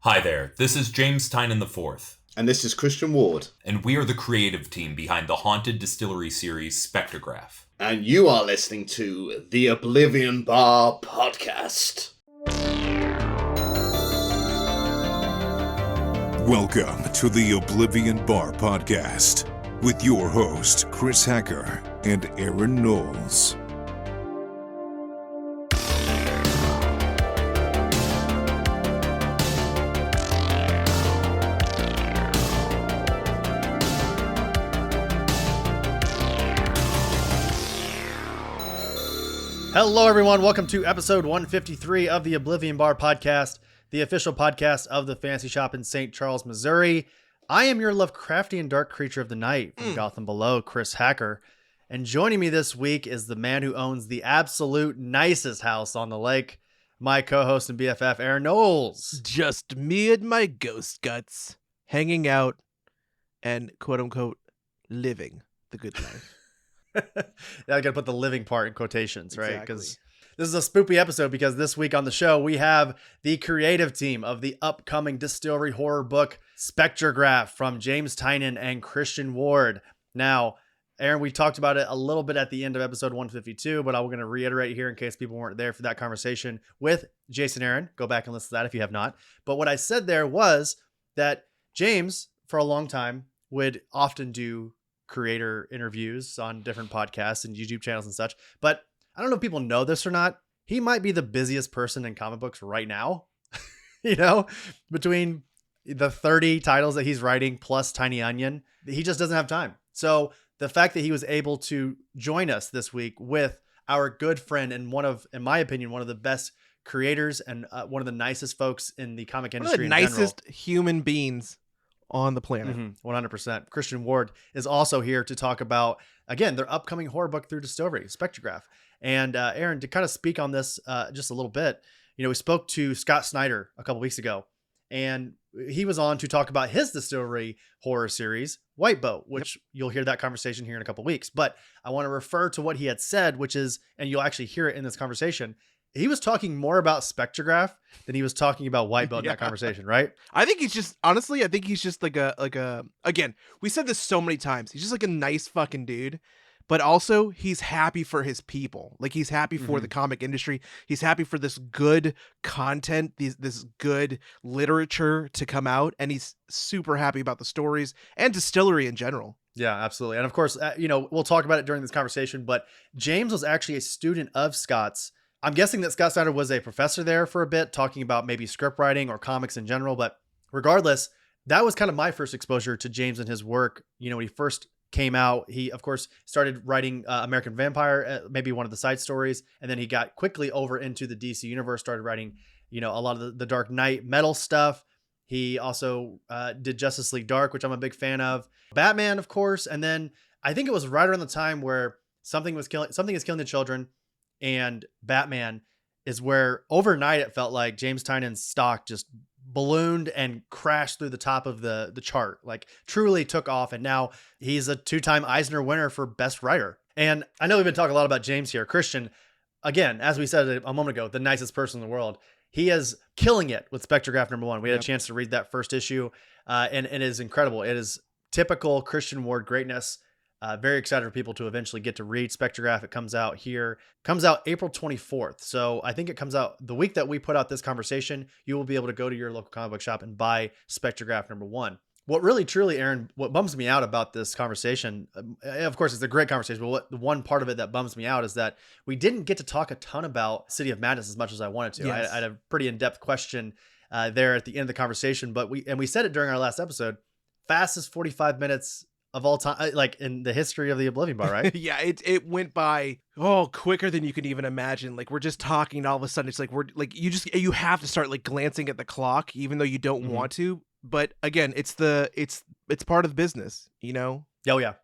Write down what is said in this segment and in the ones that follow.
Hi there, this is James Tynion IV. And this is Christian Ward. And we are the creative team behind the Haunted Distillery series Spectrograph. And you are listening to the Oblivion Bar Podcast. Welcome to the Oblivion Bar Podcast with your host, Chris Hacker and Aaron Knowles. Hello, everyone. Welcome to episode 153 of the Oblivion Bar Podcast, the official podcast of the Fantasy Shop in St. Charles, Missouri. I am your Lovecraftian dark creature of the night from Gotham Below, Chris Hacker. And joining me this week is the man who owns the absolute nicest house on the lake, my co-host and BFF, Aaron Knowles. Just me and my ghost guts hanging out and quote-unquote living the good life. I gotta put the living part in quotations, right? Exactly. Because this is a spoopy episode, because this week on the show we have the creative team of the upcoming distillery horror book Spectrograph from James Tynion and Christian Ward. Now, Aaron, we talked about it a little bit at the end of episode 152, but I'm going to reiterate here in case people weren't there for that conversation with Jason Aaron. Go back and listen to that if you have not. But what I said there was that James, for a long time, would often do creator interviews on different podcasts and YouTube channels and such. But I don't know if people know this or not. He might be the busiest person in comic books right now, between the 30 titles that he's writing plus Tiny Onion. He just doesn't have time. So the fact that he was able to join us this week with our good friend and in my opinion, one of the best creators and one of the nicest folks in the comic industry. One of the nicest human beings on the planet. 100%. Christian Ward is also here to talk about, again, their upcoming horror book through Distillery, Spectrograph. And Aaron, to kind of speak on this just a little bit, we spoke to Scott Snyder a couple weeks ago, and he was on to talk about his Distillery horror series, White Boat, which you'll hear that conversation here in a couple weeks. But I want to refer to what he had said, which is, and you'll actually hear it in this conversation, he was talking more about Spectrograph than he was talking about White Boat in that conversation, right? I think he's just, honestly, like a, again, we said this so many times. He's just like a nice fucking dude, but also he's happy for his people. Like, he's happy for the comic industry. He's happy for this good content, this good literature to come out. And he's super happy about the stories and Distillery in general. Yeah, absolutely. And of course, we'll talk about it during this conversation, but James was actually a student of Scott's. I'm guessing that Scott Snyder was a professor there for a bit, talking about maybe script writing or comics in general. But regardless, that was kind of my first exposure to James and his work. When he first came out, he, of course, started writing American Vampire, maybe one of the side stories. And then he got quickly over into the DC universe, started writing, a lot of the Dark Knight metal stuff. He also did Justice League Dark, which I'm a big fan of. Batman, of course. And then I think it was right around the time where something is killing the children, and Batman is where overnight it felt like James Tynion's stock just ballooned and crashed through the top of the chart, like truly took off. And now he's a 2-time Eisner winner for best writer. And I know we've been talking a lot about James here. Christian, again, as we said a moment ago, the nicest person in the world. He is killing it with Spectrograph #1. We had a chance to read that first issue, and it is incredible. It is typical Christian Ward greatness. Very excited for people to eventually get to read Spectrograph. It comes out April 24th. So I think it comes out the week that we put out this conversation. You will be able to go to your local comic book shop and buy Spectrograph #1. What really, truly, Aaron, what bums me out about this conversation, of course, it's a great conversation, but the one part of it that bums me out is that we didn't get to talk a ton about City of Madness as much as I wanted to. Yes. I had a pretty in-depth question there at the end of the conversation, but we said it during our last episode, fastest 45 minutes of all time, like in the history of the Oblivion Bar, right? Yeah, it went by quicker than you could even imagine. Like, we're just talking, and all of a sudden it's like you have to start like glancing at the clock, even though you don't want to. But again, it's part of the business, Oh yeah.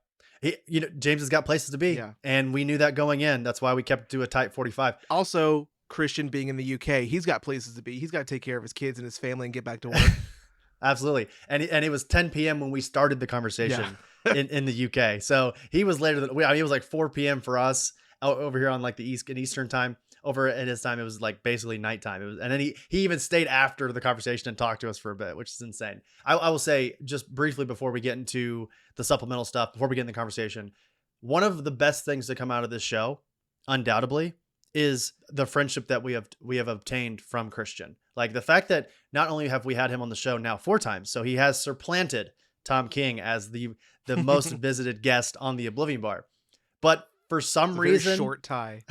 James has got places to be, and we knew that going in. That's why we kept to a tight 45. Also, Christian being in the UK, he's got places to be. He's got to take care of his kids and his family and get back to work. Absolutely. And it was 10 p.m. when we started the conversation in the UK. So he was later than he was like 4 p.m. for us over here on like the Eastern time. over at his time, it was like basically nighttime. And then he even stayed after the conversation and talked to us for a bit, which is insane. I will say just briefly before we get into the supplemental stuff, before we get in the conversation, one of the best things to come out of this show, undoubtedly, is the friendship that we have obtained from Christian. Like the fact that not only have we had him on the show now 4 times, so he has supplanted Tom King as the most visited guest on the Oblivion Bar, but for some reason, short tie.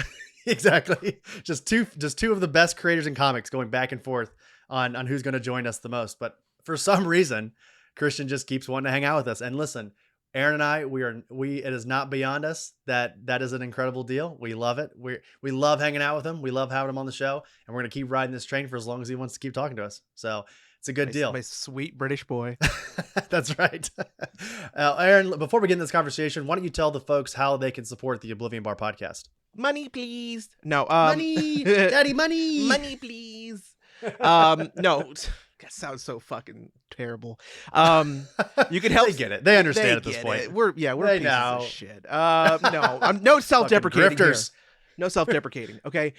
Exactly. Just two of the best creators in comics going back and forth on who's going to join us the most. But for some reason, Christian just keeps wanting to hang out with us. And listen, Aaron and I, it is not beyond us that is an incredible deal. We love it. We love hanging out with him. We love having him on the show, and we're going to keep riding this train for as long as he wants to keep talking to us. So it's a good deal. My sweet British boy. That's right. Aaron, before we get in this conversation, why don't you tell the folks how they can support the Oblivion Bar podcast? Money, please. No, money, daddy, money, money, please. No, that sounds so fucking terrible. You can help. They get it. They understand at this point. It. We're pieces of shit. No, I'm no self-deprecating here. No self-deprecating. Okay.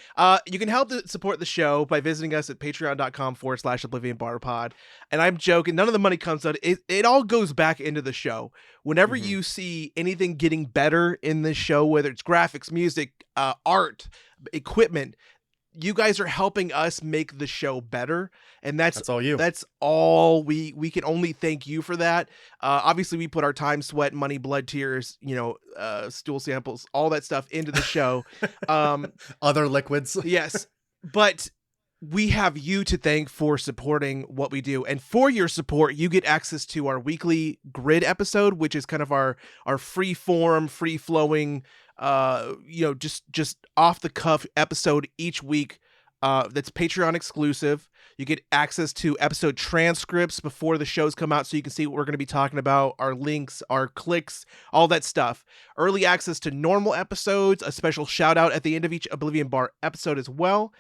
You can help support the show by visiting us at patreon.com/OblivionBarPod. And I'm joking. None of the money comes out. It all goes back into the show. Whenever you see anything getting better in this show, whether it's graphics, music, art, equipment, you guys are helping us make the show better. And that's all you. That's all we can only thank you for that. Obviously we put our time, sweat, money, blood, tears, stool samples, all that stuff into the show. Other liquids. Yes. But we have you to thank for supporting what we do. And for your support, you get access to our weekly grid episode, which is kind of our free form, free flowing, just off the cuff episode each week. That's Patreon exclusive. You get access to episode transcripts before the shows come out, so you can see what we're going to be talking about, our links, our clicks, all that stuff. Early access to normal episodes, a special shout out at the end of each Oblivion Bar episode as well.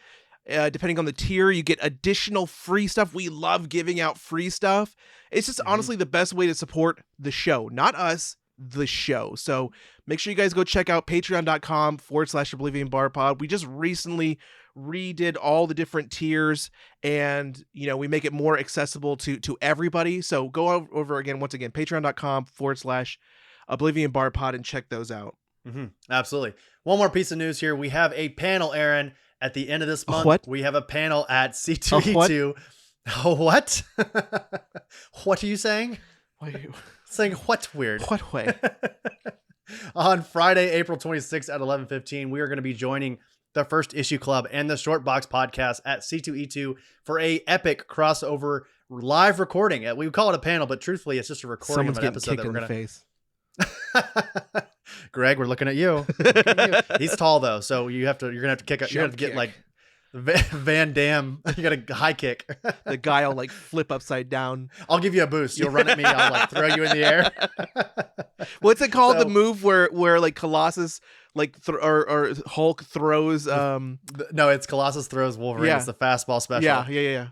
Depending on the tier, you get additional free stuff. We love giving out free stuff. It's just honestly the best way to support the show, not us, the show. So make sure you guys go check out patreon.com/OblivionBarPod. We just recently redid all the different tiers, and we make it more accessible to everybody. So go over again, once again, patreon.com/OblivionBarPod and check those out. Absolutely. One more piece of news here. We have a panel, Aaron, at the end of this month. What? We have a panel at C2E2. What? What are you saying? What are you saying? What weird? What way? On Friday, April 26th at 11:15, we are going to be joining the First Issue Club and the Short Box Podcast at C2E2 for a epic crossover live recording. We would call it a panel, but truthfully, it's just a recording of an episode that we're going to face. Greg, we're looking at you. He's tall though, so you're gonna have to kick. You have to get like Van Damme. You got a high kick. The guy will like flip upside down. I'll give you a boost. You'll run at me. I'll like throw you in the air. What's it called? The move where like Colossus or Hulk throws. No, it's Colossus throws Wolverine. Yeah. It's the fastball special. Yeah.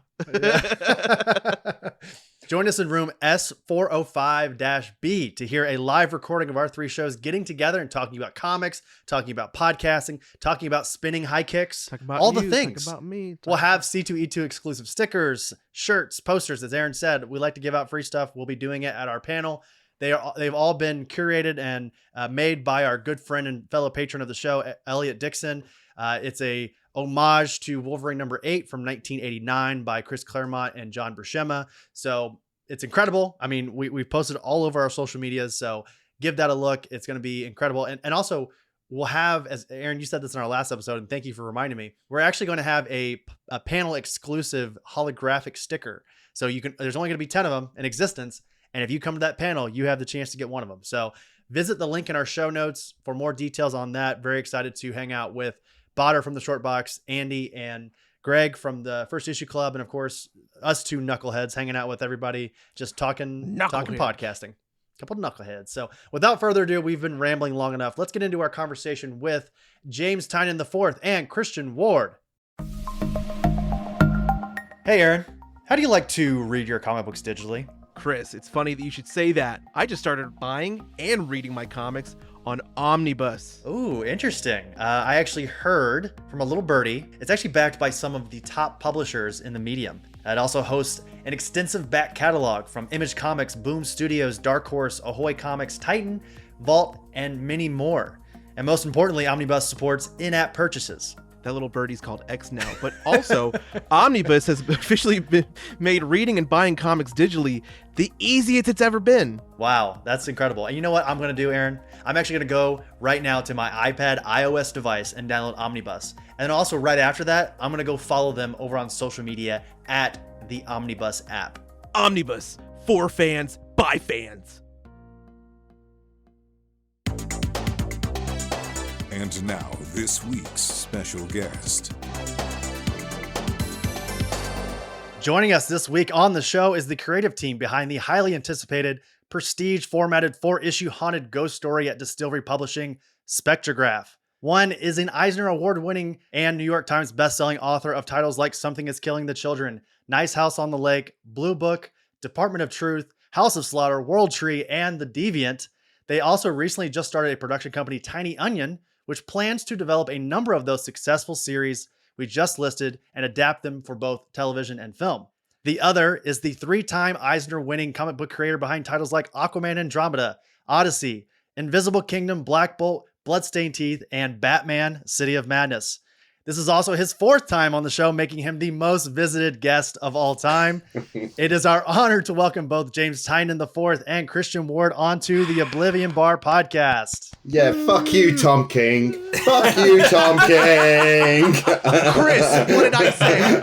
Join us in room S405-B to hear a live recording of our 3 shows getting together and talking about comics, talking about podcasting, talking about spinning high kicks, all the things. Talk about me. We'll have C2E2 exclusive stickers, shirts, posters. As Aaron said, we like to give out free stuff. We'll be doing it at our panel. They've all been curated and made by our good friend and fellow patron of the show, Elliot Dixon. It's a homage to Wolverine number 8 from 1989 by Chris Claremont and John Buscema. So it's incredible. I mean, we've posted all over our social medias, so give that a look. It's going to be incredible. And also we'll have, as Aaron, you said this in our last episode, and thank you for reminding me, we're actually going to have a panel exclusive holographic sticker. So there's only going to be 10 of them in existence. And if you come to that panel, you have the chance to get one of them. So visit the link in our show notes for more details on that. Very excited to hang out with Botter from the Short Box, Andy and Greg from the First Issue Club, and of course us 2 knuckleheads hanging out with everybody, just talking podcasting. Couple knuckleheads. So without further ado, we've been rambling long enough. Let's get into our conversation with James Tynion IV and Christian Ward. Hey Aaron, how do you like to read your comic books digitally? Chris, it's funny that you should say that. I just started buying and reading my comics on Omnibus. Ooh, interesting. I actually heard from a little birdie. It's actually backed by some of the top publishers in the medium. It also hosts an extensive back catalog from Image Comics, Boom Studios, Dark Horse, Ahoy Comics, Titan, Vault, and many more. And most importantly, Omnibus supports in-app purchases. That little birdie's called X now. But also, Omnibus has officially made reading and buying comics digitally the easiest it's ever been. Wow, that's incredible. And you know what I'm going to do, Aaron? I'm actually going to go right now to my iPad iOS device and download Omnibus. And also right after that, I'm going to go follow them over on social media at the Omnibus app. Omnibus, for fans, by fans. And now, this week's special guest. Joining us this week on the show is the creative team behind the highly anticipated, prestige formatted 4-issue haunted ghost story at Distillery Publishing, Spectrograph. One is an Eisner Award-winning and New York Times bestselling author of titles like Something is Killing the Children, Nice House on the Lake, Blue Book, Department of Truth, House of Slaughter, World Tree, and The Deviant. They also recently just started a production company, Tynion, which plans to develop a number of those successful series we just listed and adapt them for both television and film. The other is the 3-time Eisner-winning comic book creator behind titles like Aquaman, Andromeda, ODY-C, Invisible Kingdom, Black Bolt, Bloodstained Teeth, and Batman, City of Madness. This is also his 4th time on the show, making him the most visited guest of all time. It is our honor to welcome both James Tynion IV and Christian Ward onto the Oblivion Bar podcast. Yeah, fuck you, Tom King. Fuck you, Tom King. Chris, what did I say?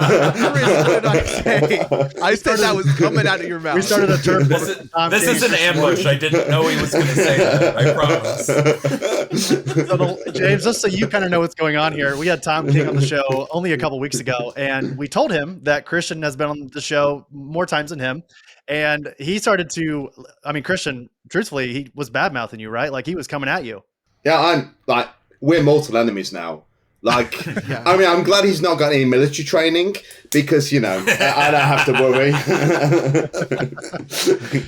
Chris, what did I say? I said that was coming out of your mouth. We started a term. This is an ambush. I didn't know he was going to say that. I promise. James, just so you kind of know what's going on here, we had Tom King on the show only a couple weeks ago, and we told him that Christian has been on the show more times than him, and he started to, I mean, Christian, truthfully, he was bad-mouthing you, right? Like, he was coming at you. Yeah, I'm like, we're mortal enemies now. Like, Yeah. I mean, I'm glad he's not got any military training because, you know, I don't have to worry.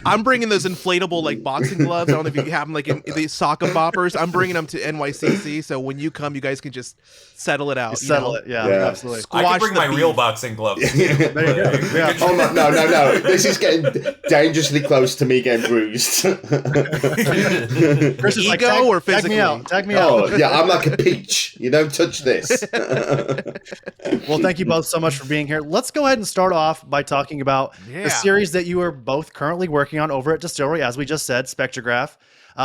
I'm bringing those inflatable like boxing gloves. I don't know if you have them like in the soccer boppers. I'm bringing them to NYCC, so when you come, you guys can just settle it out. Settle it, yeah, Yeah. absolutely. I can bring the my beef. real boxing gloves. Too, There you go. Yeah. Oh, no. This is getting dangerously close to me getting bruised. Christian's like, Ego or tag me out, physically? tag me Oh, out. yeah, I'm like a peach. You don't touch this. Well, thank you both so much for being here. Let's go ahead and start off by talking about Yeah. the series that you are both currently working on over at Distillery, as we just said, Spectrograph.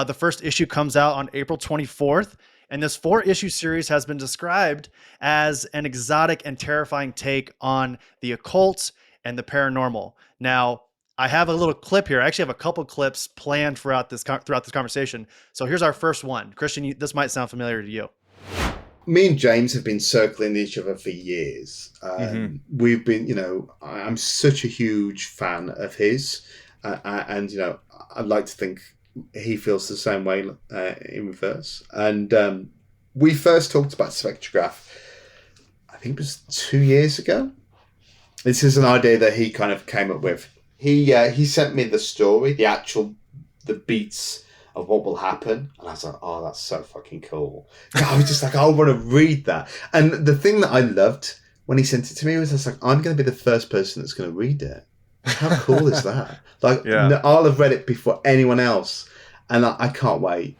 The first issue comes out on April 24th, and this 4-issue series has been described as an exotic and terrifying take on the occult and the paranormal. Now, I have a little clip here. I actually have a couple clips planned throughout this conversation. So here's our first one. Christian, this might sound familiar to you. Me and James have been circling each other for years. We've been, you know, I'm such a huge fan of his. And, you know, I'd like to think he feels the same way in reverse. And we first talked about Spectrograph, I think it was 2 years ago. This is an idea that he kind of came up with. He sent me the story, the beats of what will happen. And I was like, oh, that's so fucking cool. I was just like, I want to read that. And the thing that I loved when he sent it to me was, I was like, I'm going to be the first person that's going to read it. How cool is that? Like, Yeah. I'll have read it before anyone else. And I can't wait.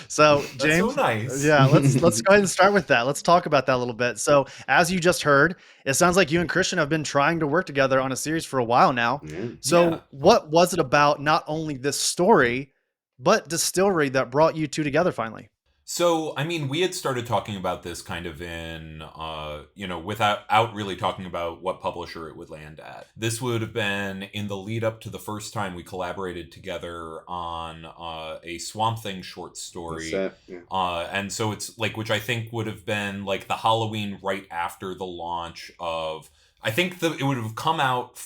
So, That's James, so nice. yeah, let's go ahead and start with that. Let's talk about that a little bit. So, as you just heard, it sounds like you and Christian have been trying to work together on a series for a while now. So, Yeah. what was it about not only this story, but Distillery that brought you two together finally? So, I mean, we had started talking about this kind of in, without really talking about what publisher it would land at. This would have been in the lead up to the first time we collaborated together on a Swamp Thing short story. That's it, yeah. And so it's like, which I think would have been like the Halloween right after the launch of, I think it would have come out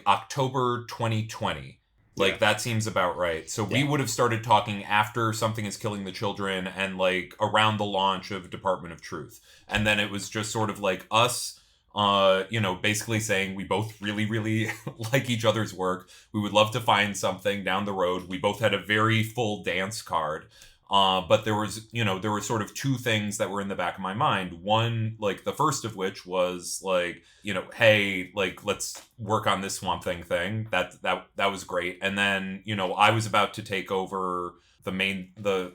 October 2020. Like, that seems about right. So we would have started talking after Something is Killing the Children and, like, around the launch of Department of Truth. And then it was just sort of like us, basically saying we both really, really like each other's work. We would love to find something down the road. We both had a very full dance card. But there were sort of two things that were in the back of my mind. One, like the first of which was like, hey, like let's work on this Swamp thing. That was great. And then, I was about to take over the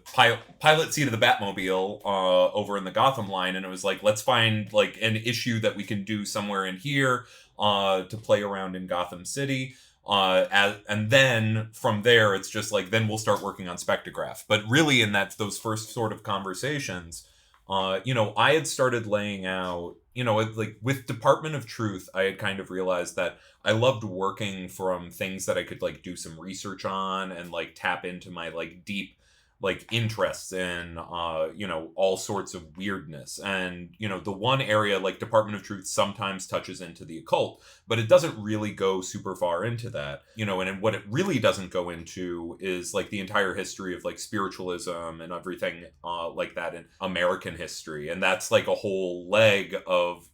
pilot seat of the Batmobile over in the Gotham line, and it was like, let's find like an issue that we can do somewhere in here to play around in Gotham City. And then from there, it's just like, then we'll start working on Spectrograph. But really, in those first sort of conversations, I had started laying out, like with Department of Truth, I had kind of realized that I loved working from things that I could like do some research on and like tap into my like deep like interests in all sorts of weirdness. And the one area like Department of Truth sometimes touches into the occult, but it doesn't really go super far into that. And what it really doesn't go into is like the entire history of like spiritualism and everything like that in American history. And that's like a whole leg of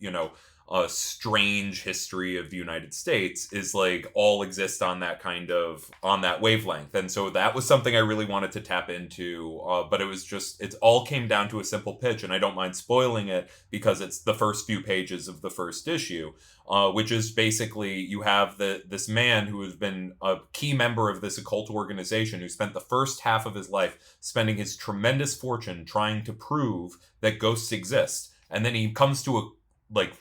a strange history of the United States is like all exist on that wavelength. And so that was something I really wanted to tap into. But it all came down to a simple pitch, and I don't mind spoiling it because it's the first few pages of the first issue, which is basically you have this man who has been a key member of this occult organization who spent the first half of his life spending his tremendous fortune trying to prove that ghosts exist. And then he comes to a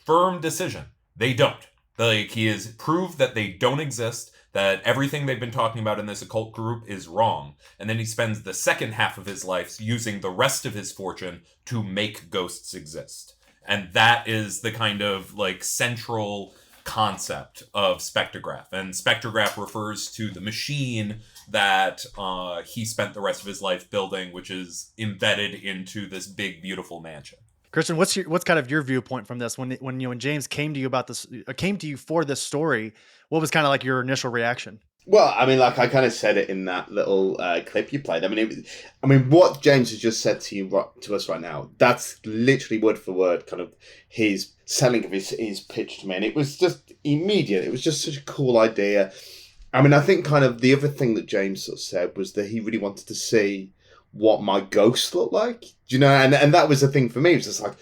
firm decision. They don't. He has proved that they don't exist, that everything they've been talking about in this occult group is wrong. And then he spends the second half of his life using the rest of his fortune to make ghosts exist. And that is the kind of like central concept of Spectrograph. And Spectrograph refers to the machine that he spent the rest of his life building, which is embedded into this big, beautiful mansion. Christian, what's kind of your viewpoint from this? When James came to you for this story, what was kind of like your initial reaction? Well, I mean, like I kind of said it in that little clip you played. I mean, what James has just said to us right now, that's literally word for word kind of his selling of his pitch to me. And it was just immediate. It was just such a cool idea. I mean, I think kind of the other thing that James sort of said was that he really wanted to see what my ghosts look like, and that was the thing for me. It was just like,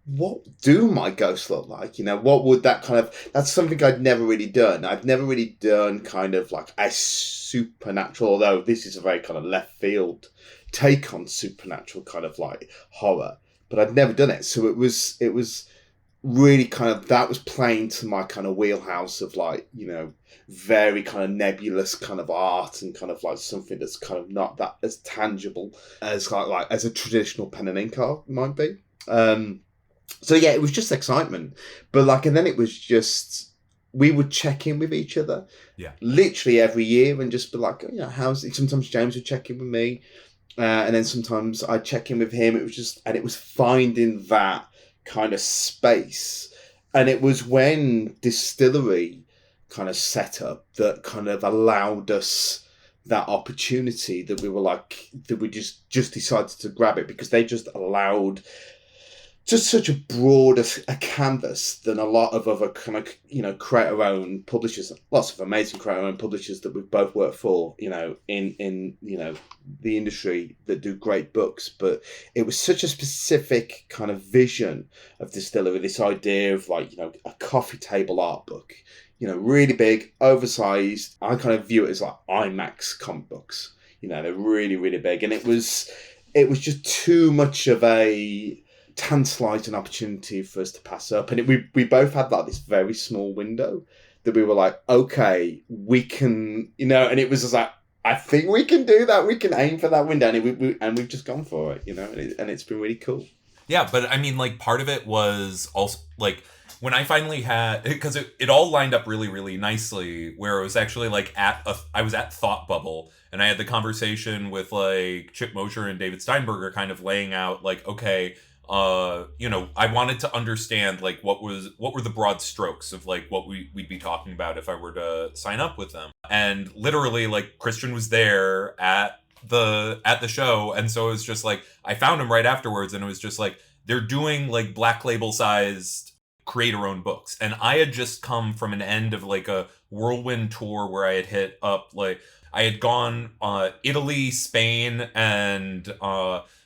what do my ghosts look like? What would that that's something I'd never really done. I've never really done kind of like a supernatural, although this is a very kind of left field take on supernatural kind of like horror, but I'd never done it. So it was really kind of, that was playing to my kind of wheelhouse of like, very kind of nebulous kind of art and kind of like something that's kind of not that as tangible as like as a traditional pen and ink art might be. So yeah, it was just excitement, but like, and then it was just, we would check in with each other, literally every year, and just be like, how's it? Sometimes James would check in with me, and then sometimes I'd check in with him. It was just, and it was finding that kind of space, and it was when Distillery kind of set up that kind of allowed us that opportunity that we were like, that we just decided to grab it, because they just allowed just such a broader a canvas than a lot of other kind of creator-owned publishers. Lots of amazing creator-owned publishers that we've both worked for, in the industry, that do great books. But it was such a specific kind of vision of Distillery. This idea of like a coffee table art book, really big, oversized. I kind of view it as like IMAX comic books. They're really, really big, and it was just too much of a tantalizing opportunity for us to pass up. And we both had like this very small window that we were like, okay, we can, and it was just like, I think we can do that. We can aim for that window, and we've just gone for it, and it's been really cool. Yeah, but I mean, like, part of it was also like when I finally had, because it all lined up really, really nicely, where it was actually like I was at Thought Bubble, and I had the conversation with like Chip Mosher and David Steinberger, kind of laying out like, okay, I wanted to understand like what were the broad strokes of like what we'd be talking about if I were to sign up with them. And literally, like, Christian was there at the show, and so it was just like, I found him right afterwards, and it was just like, they're doing like Black Label sized creator owned books, and I had just come from an end of like a whirlwind tour where I had hit up, like, I had gone Italy, Spain, and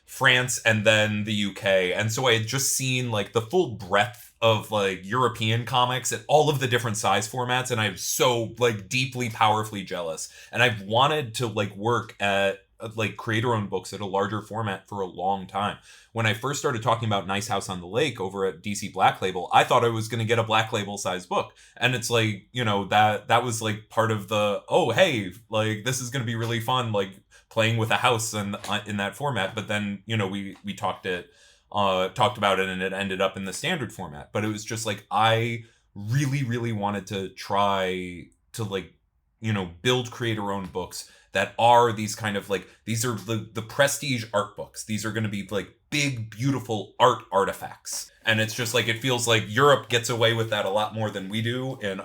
France, and then the UK. And so I had just seen like the full breadth of like European comics at all of the different size formats, and I'm so like deeply, powerfully jealous. And I've wanted to like work at like creator-owned books at a larger format for a long time. When I first started talking about Nice House on the Lake over at DC Black Label, I thought I was going to get a Black Label size book. And it's like, you know, that was like part of the, oh, hey, like this is going to be really fun, like playing with a house and in that format. But then, you know, we talked about it and it ended up in the standard format. But it was just like, I really, really wanted to try to like, you know, build creator-owned books that are these kind of like, these are the prestige art books. These are going to be like big, beautiful art artifacts. And it's just like, it feels like Europe gets away with that a lot more than we do in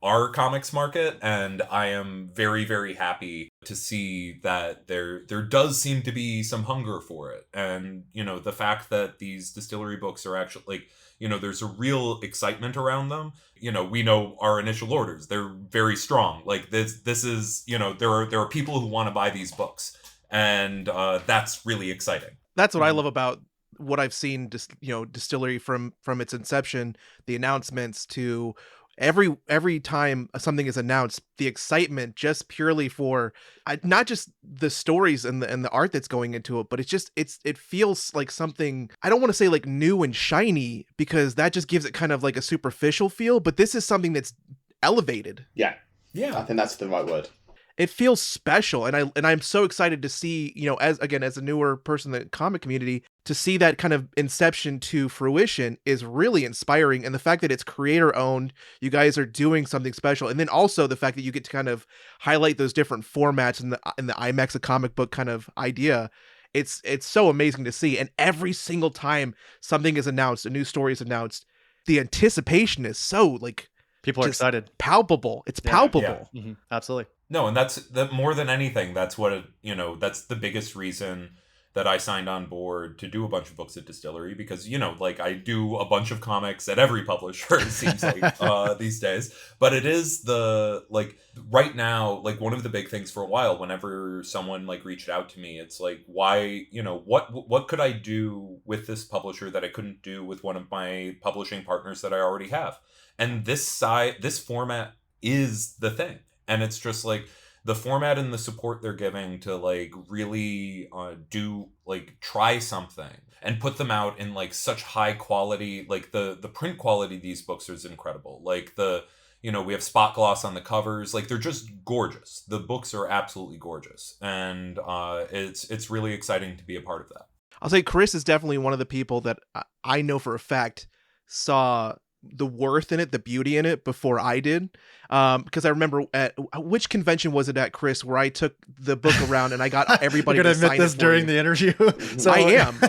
our comics market. And I am very, very happy to see that there does seem to be some hunger for it. And, you know, the fact that these distillery books are actually like, you know, there's a real excitement around them. You know, we know our initial orders, they're very strong. Like this is, you know, there are people who want to buy these books, and that's really exciting. That's what I love about what I've seen, Distillery from its inception, the announcements to every time something is announced, the excitement just purely for not just the stories and the art that's going into it, but it feels like something, I don't want to say like new and shiny, because that just gives it kind of like a superficial feel, but this is something that's elevated. Yeah. I think that's the right word. It feels special, and I'm so excited to see, you know, as a newer person in the comic community, to see that kind of inception to fruition is really inspiring. And the fact that it's creator owned, you guys are doing something special, and then also the fact that you get to kind of highlight those different formats in the IMAX a comic book kind of idea. It's so amazing to see. And every single time something is announced, a new story is announced, the anticipation is so like, people are excited, palpable. It's palpable. Yeah. Mm-hmm. Absolutely. No, and that's more than anything, that's what that's the biggest reason that I signed on board to do a bunch of books at Distillery, because, you know, like I do a bunch of comics at every publisher, it seems like these days. But it is the, like, right now, like one of the big things for a while, whenever someone like reached out to me, it's like, why, you know, what could I do with this publisher that I couldn't do with one of my publishing partners that I already have? And this format is the thing. And it's just like the format and the support they're giving to like really do like try something and put them out in like such high quality, like the print quality of these books is incredible. Like we have spot gloss on the covers, like they're just gorgeous. The books are absolutely gorgeous. And it's really exciting to be a part of that. I'll say Chris is definitely one of the people that I know for a fact saw the worth in it, the beauty in it before I did. Because I remember at which convention was it at, Chris, where I took the book around and I got everybody to sign it. You're gonna admit this during the interview? So I am.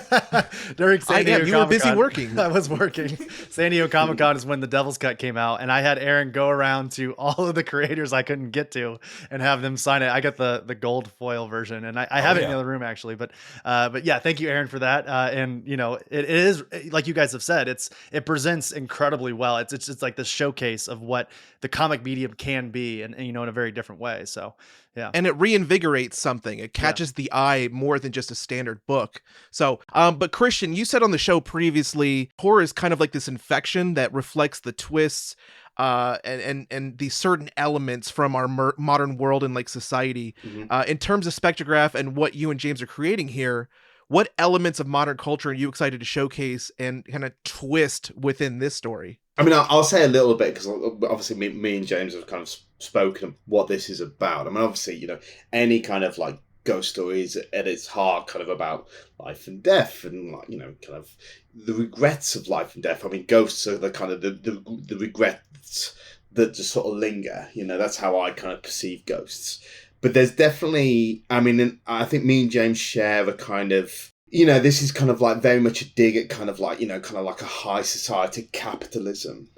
During San Diego You were busy working. I was working. San Diego Comic-Con is when the Devil's Cut came out, and I had Aaron go around to all of the creators I couldn't get to and have them sign it. I got the gold foil version, and I have it in the other room actually. But yeah, thank you, Aaron, for that. And you know, it is like you guys have said, it presents incredibly well. It's like the showcase of what the comic medium can be, and you know, in a very different way. So yeah, and it reinvigorates something. It catches the eye more than just a standard book. So but Christian, you said on the show previously, horror is kind of like this infection that reflects the twists and these certain elements from our modern world and like society. In terms of Spectrograph and what you and James are creating here, what elements of modern culture are you excited to showcase and kind of twist within this story? I mean, I'll say a little bit, because obviously me and James have kind of spoken of what this is about. I mean, obviously, you know, any kind of like ghost story is at its heart kind of about life and death, and like, you know, kind of the regrets of life and death. I mean, ghosts are the kind of the regrets that just sort of linger. You know, that's how I kind of perceive ghosts. But there's definitely, I mean, I think me and James share a kind of, you know, this is kind of like very much a dig at kind of like, you know, kind of like a high society capitalism,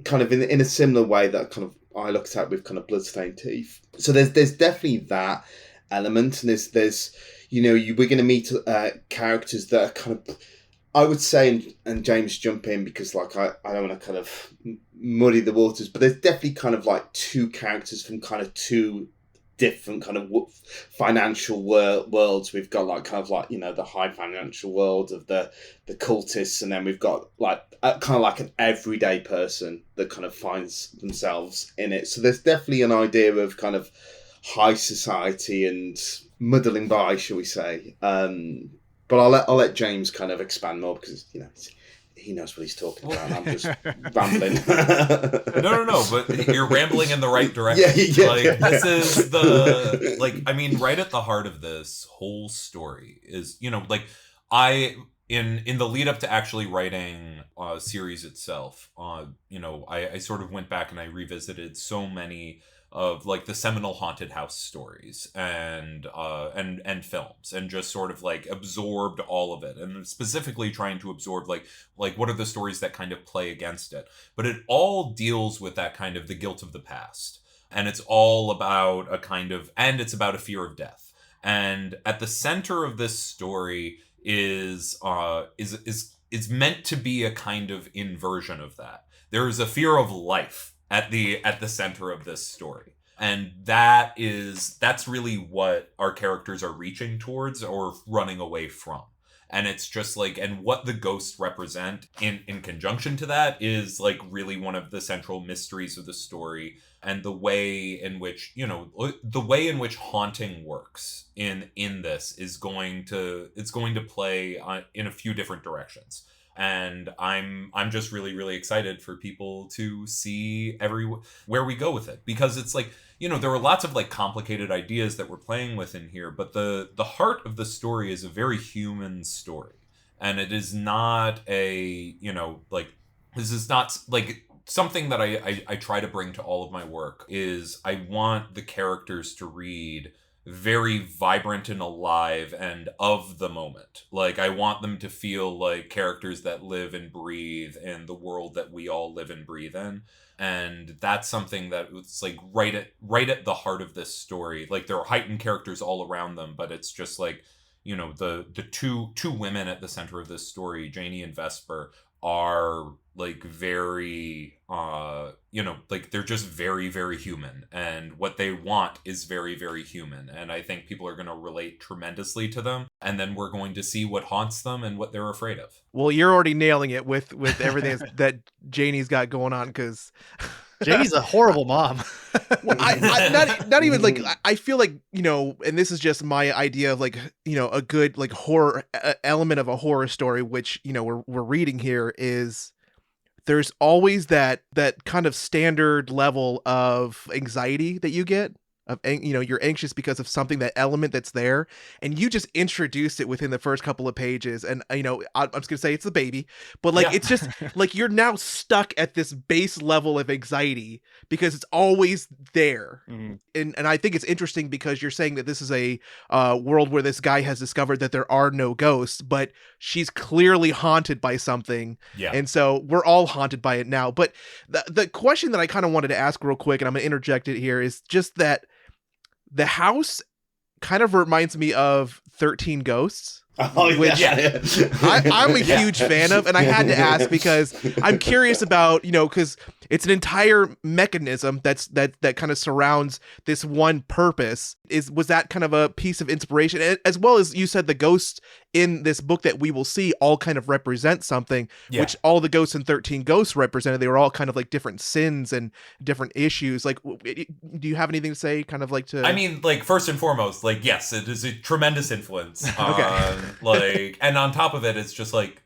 kind of in a similar way that kind of I looked at with kind of Bloodstained Teeth. So there's definitely that element, and there's you know, we're going to meet characters that are kind of, I would say, and James, jump in, because like I don't want to kind of muddy the waters, but there's definitely kind of like two characters from kind of two different kind of financial worlds. We've got like kind of like, you know, the high financial world of the cultists, and then we've got like kind of like an everyday person that kind of finds themselves in it. So there's definitely an idea of kind of high society and muddling by, shall we say. But I'll let James kind of expand more, because, you know, he knows what he's talking about. I'm just rambling. No. But you're rambling in the right direction. This is the, like, I mean, right at the heart of this whole story is, you know, like, in the lead up to actually writing a series itself, you know, I sort of went back and I revisited so many of like the seminal haunted house stories and films, and just sort of like absorbed all of it, and specifically trying to absorb like what are the stories that kind of play against it. But it all deals with that kind of the guilt of the past, and it's all about a kind of, and it's about a fear of death. And at the center of this story is meant to be a kind of inversion of that. There is a fear of life at the center of this story, and that's really what our characters are reaching towards or running away from. And it's just like, and what the ghosts represent in conjunction to that is like really one of the central mysteries of the story, and the way in which, you know, the way in which haunting works in this is going to play in a few different directions. And I'm just really, really excited for people to see where we go with it, because it's like, you know, there are lots of like complicated ideas that we're playing with in here, but the heart of the story is a very human story, and it is not a, you know, like, this is not like something that I try to bring to all of my work is I want the characters to read very vibrant and alive and of the moment. Like, I want them to feel like characters that live and breathe in the world that we all live and breathe in. And that's something that was like right at the heart of this story. Like, there are heightened characters all around them, but it's just like, you know, the two women at the center of this story, Janie and Vesper, are like very you know, like they're just very, very human, and what they want is very, very human. And I think people are going to relate tremendously to them, and then we're going to see what haunts them and what they're afraid of. Well, you're already nailing it with everything that Janie's got going on, because Janie's a horrible mom. Well, I not even like, I feel like, you know, and this is just my idea of like, you know, a good like horror element of a horror story, which, you know, we're reading here, is there's always that kind of standard level of anxiety that you get. You know, you're anxious because of something, that element that's there, and you just introduced it within the first couple of pages. And, you know, I'm just gonna say it's the baby, but like, it's just like you're now stuck at this base level of anxiety because it's always there. Mm-hmm. And I think it's interesting because you're saying that this is a world where this guy has discovered that there are no ghosts, but she's clearly haunted by something. Yeah. And so we're all haunted by it now. But the question that I kind of wanted to ask real quick, and I'm gonna interject it here, is just that the house kind of reminds me of 13 Ghosts. Oh, which I'm a huge fan of, and I had to ask because I'm curious about, you know, because it's an entire mechanism that kind of surrounds this one purpose. Was that kind of a piece of inspiration, as well as you said the ghosts in this book that we will see all kind of represent something, which all the ghosts in 13 Ghosts represented. They were all kind of like different sins and different issues. Like, do you have anything to say, kind of like to? I mean, like, first and foremost, like, yes, it is a tremendous influence. Okay. Like, and on top of it, it's just like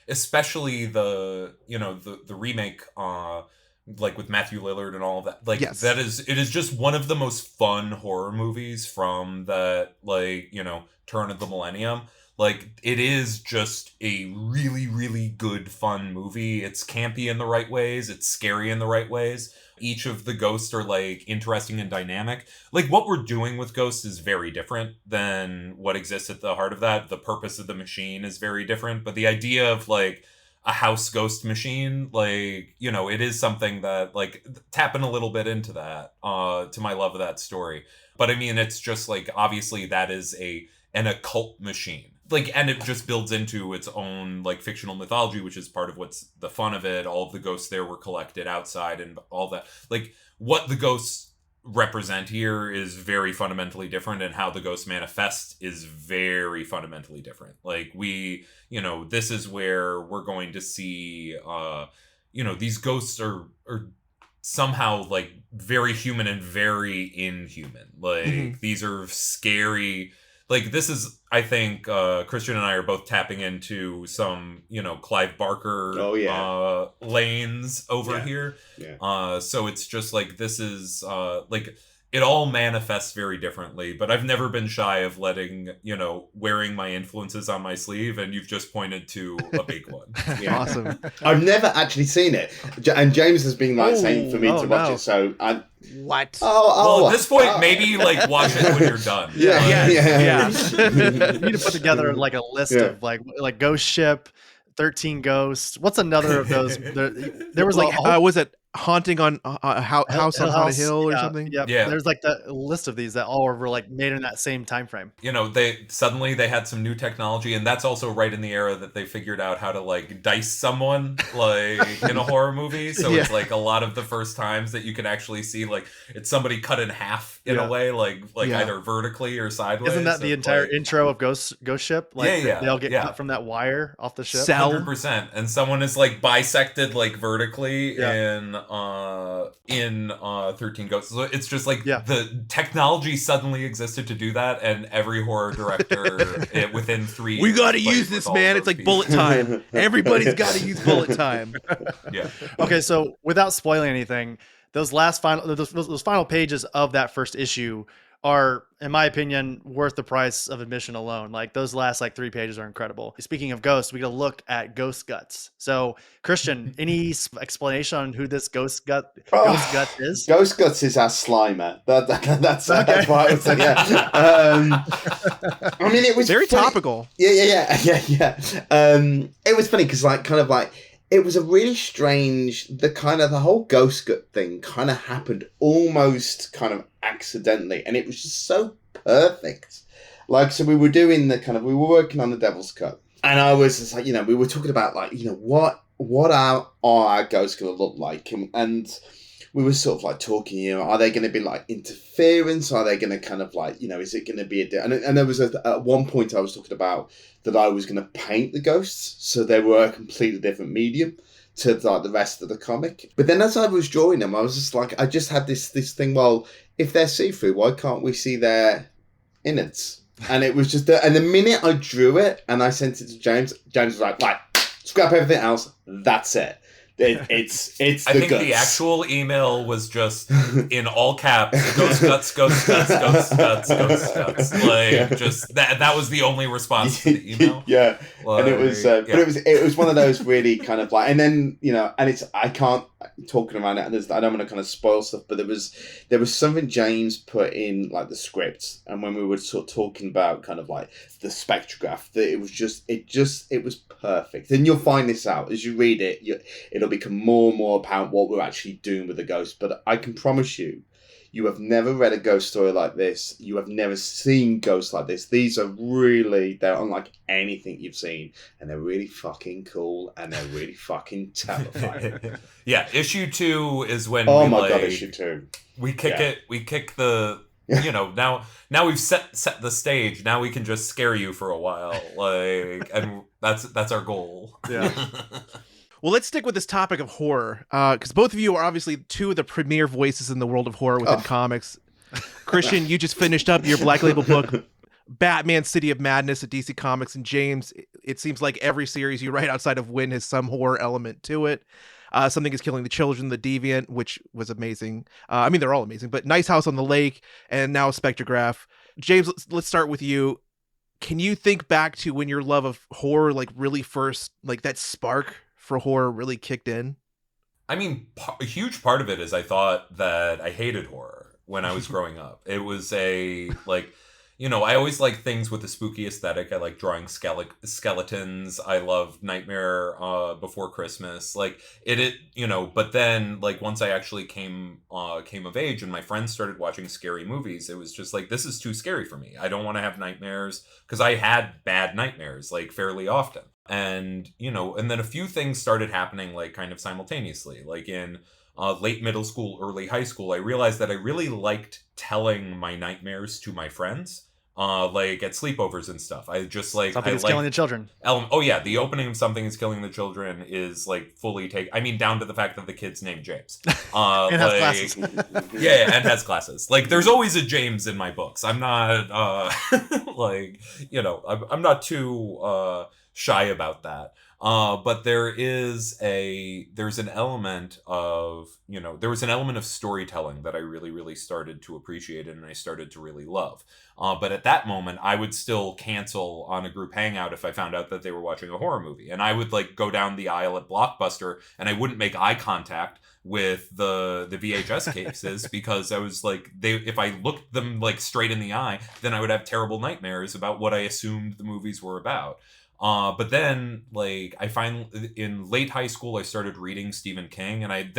especially the, you know, the remake, like with Matthew Lillard and all of that. Like, it is just one of the most fun horror movies from that, like, you know, turn of the millennium. Like, it is just a really, really good, fun movie. It's campy in the right ways. It's scary in the right ways. Each of the ghosts are, like, interesting and dynamic. Like, what we're doing with ghosts is very different than what exists at the heart of that. The purpose of the machine is very different. But the idea of, like, a house ghost machine, like, you know, it is something that, like, tapping a little bit into that, to my love of that story. But, I mean, it's just, like, obviously that is an occult machine like, and it just builds into its own like fictional mythology, which is part of what's the fun of it. All of the ghosts there were collected outside and all that. Like, what the ghosts represent here is very fundamentally different, and how the ghosts manifest is very fundamentally different. Like, this is where we're going to see, these ghosts are somehow like very human and very inhuman. Like, these are scary. Like, this is, I think, Christian and I are both tapping into some, Clive Barker lanes over here. Yeah. So it's just like, this is like, it all manifests very differently, but I've never been shy of letting, wearing my influences on my sleeve, and you've just pointed to a big one. Yeah. Awesome. I've never actually seen it, and James has been like saying for me to watch it. So I. What? Well, at this point, maybe like watch it when you're done. Yeah. You need to put together like a list of like Ghost Ship, 13 Ghosts. What's another of those? There was like was it Haunting on House on Haunted Hill or something? Yeah. There's like the list of these that all were like made in that same time frame. They had some new technology, and that's also right in the era that they figured out how to like dice someone like in a horror movie. So it's like a lot of the first times that you can actually see like it's somebody cut in half in a way, like either vertically or sideways. Isn't that the entire intro of Ghost Ship? Like they all get cut from that wire off the ship. 100%. And someone is like bisected like vertically in 13 Ghosts. So it's just like the technology suddenly existed to do that, and every horror director within 3 years. We got to use this, man. It's like bullet time. Everybody's got to use bullet time. Yeah. Okay, so without spoiling anything, those final pages of that first issue are, in my opinion, worth the price of admission alone. Like, those last like 3 pages are incredible. Speaking of ghosts, we got to look at Ghost Guts. So, Christian, any explanation on who this Ghost Guts is? Ghost Guts is our Slimer. That's what I would say. Yeah. I mean, it was very funny. topical. Yeah. It was funny because it was a really strange, the whole Ghost Gut thing kind of happened almost kind of accidentally, and it was just so perfect. Like, so we were doing we were working on the Devil's Cut, and I was just like, we were talking about like, what are our ghosts going to look like? And we were sort of like talking, are they going to be like interference? Are they going to kind of like, is it going to be and there was at one point I was talking about that I was going to paint the ghosts, so they were a completely different medium to like the rest of the comic. But then as I was drawing them, I was just like, I just had this thing, well, if they're see-through, why can't we see their innards? And it was just, and the minute I drew it and I sent it to James was like, right, scrap everything else, that's it. It's I think guts. the actual email was just in all caps: Ghost Guts, Ghost Guts, Ghost Guts, Ghost Guts. Like, just that was the only response to the email. Yeah, like, and it was, but it was one of those really kind of like, and then and it's, I can't talking around it, and I don't want to kind of spoil stuff, but there was something James put in like the script, and when we were sort of talking about kind of like the spectrograph, that it was perfect. And you'll find this out as you read it. It'll become more and more apparent what we're actually doing with the ghost. But I can promise you, you have never read a ghost story like this. You have never seen ghosts like this. They're unlike anything you've seen, and they're really fucking cool, and they're really fucking terrifying. Yeah, issue 2 is when issue 2. We kick the now we've set the stage. Now we can just scare you for a while, like, and that's our goal. Yeah. Well, let's stick with this topic of horror, because both of you are obviously 2 of the premier voices in the world of horror within comics. Christian, you just finished up your Black Label book, Batman City of Madness at DC Comics, and James, it seems like every series you write outside of Win has some horror element to it. Something is Killing the Children, The Deviant, which was amazing. I mean, they're all amazing, but Nice House on the Lake, and now Spectrograph. James, let's start with you. Can you think back to when your love of horror, like, really first, like, that spark for horror really kicked in? I mean, a huge part of it is I thought that I hated horror when I was growing up. It was I always like things with a spooky aesthetic. I like drawing skeletons. I love Nightmare Before Christmas. Like but then like once I actually came of age and my friends started watching scary movies, it was just like, this is too scary for me. I don't want to have nightmares, because I had bad nightmares like fairly often. And, and then a few things started happening like kind of simultaneously. Like in late middle school, early high school, I realized that I really liked telling my nightmares to my friends, like at sleepovers and stuff. I just like Something that's killing the children. Oh yeah, the opening of Something Is Killing the Children is like fully down to the fact that the kid's named James. And has glasses. Yeah, and has glasses. Like there's always a James in my books. I'm not I'm not too shy about that. But there's an element of, there was an element of storytelling that I really, really started to appreciate and I started to really love. But at that moment, I would still cancel on a group hangout if I found out that they were watching a horror movie. And I would like go down the aisle at Blockbuster and I wouldn't make eye contact with the VHS cases because I was like, if I looked them like straight in the eye, then I would have terrible nightmares about what I assumed the movies were about. But then, like, I finally, in late high school, I started reading Stephen King, and I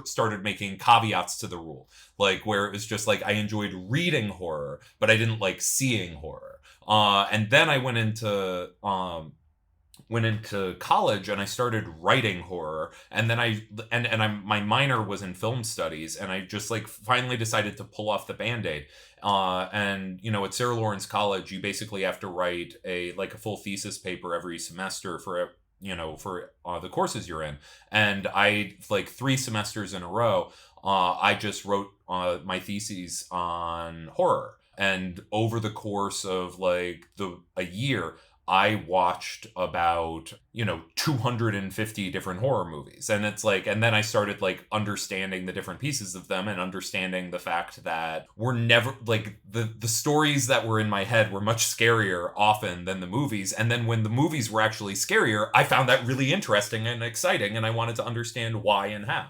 started making caveats to the rule, like, where it was just like, I enjoyed reading horror, but I didn't like seeing horror. And then I went into college and I started writing horror, and then my minor was in film studies, and I just like finally decided to pull off the Band-Aid. And at Sarah Lawrence College, you basically have to write a full thesis paper every semester for the courses you're in. And I, like 3 semesters in a row, I just wrote my theses on horror. And over the course of a year, I watched about, 250 different horror movies. And it's like, and then I started like understanding the different pieces of them and understanding the fact that we're never like the stories that were in my head were much scarier often than the movies. And then when the movies were actually scarier, I found that really interesting and exciting. And I wanted to understand why and how.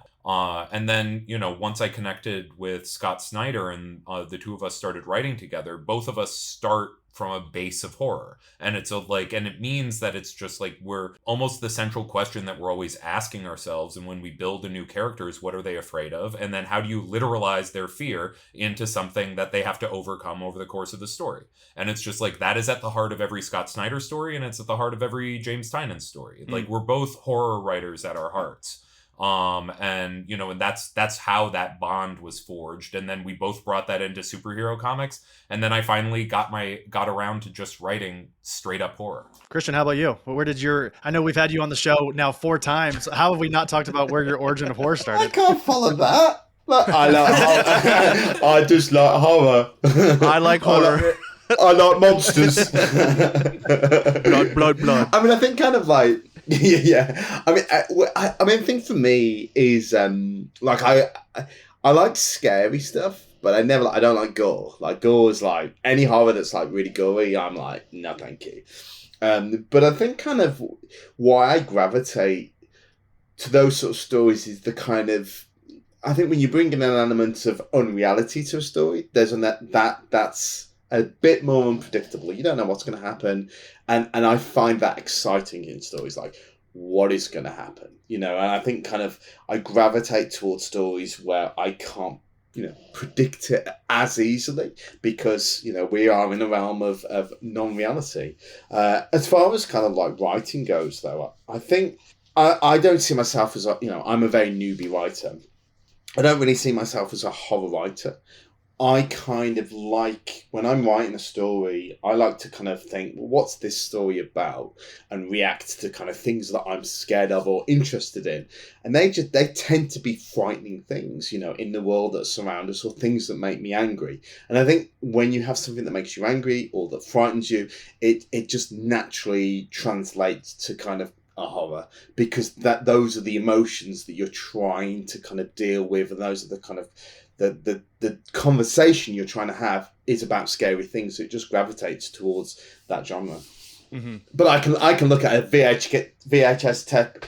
And then, once I connected with Scott Snyder and the two of us started writing together, both of us start from a base of horror. And and it means that it's just like we're almost the central question that we're always asking ourselves. And when we build a new characters, what are they afraid of? And then how do you literalize their fear into something that they have to overcome over the course of the story? And it's just like, that is at the heart of every Scott Snyder story. And it's at the heart of every James Tynion story. Like, we're both horror writers at our hearts. And that's how that bond was forged. And then we both brought that into superhero comics. And then I finally got around to just writing straight up horror. Christian, how about you? I know we've had you on the show now 4 times. How have we not talked about where your origin of horror started? I can't follow that. I just like horror. I like horror. I like monsters. Blood. I mean, I think kind of like, yeah. I mean, the thing for me is I like scary stuff, but I don't like gore. Like, gore is like any horror that's like really gory. I'm like, no, thank you. But I think kind of why I gravitate to those sort of stories is the kind of, I think when you bring in an element of unreality to a story, there's that's a bit more unpredictable. You don't know what's going to happen. And I find that exciting in stories, like, what is going to happen? And I think kind of I gravitate towards stories where I can't, predict it as easily because, we are in a realm of non-reality. As far as kind of like writing goes, though, I think I don't see myself as I'm a very newbie writer. I don't really see myself as a horror writer. I kind of like, when I'm writing a story, I like to kind of think, well, what's this story about? And react to kind of things that I'm scared of or interested in. And they tend to be frightening things, in the world that surround us, or things that make me angry. And I think when you have something that makes you angry or that frightens you, it just naturally translates to kind of a horror, because those are the emotions that you're trying to kind of deal with, and those are the kind of the conversation you're trying to have is about scary things. So it just gravitates towards that genre. But I can look at a VHS tape,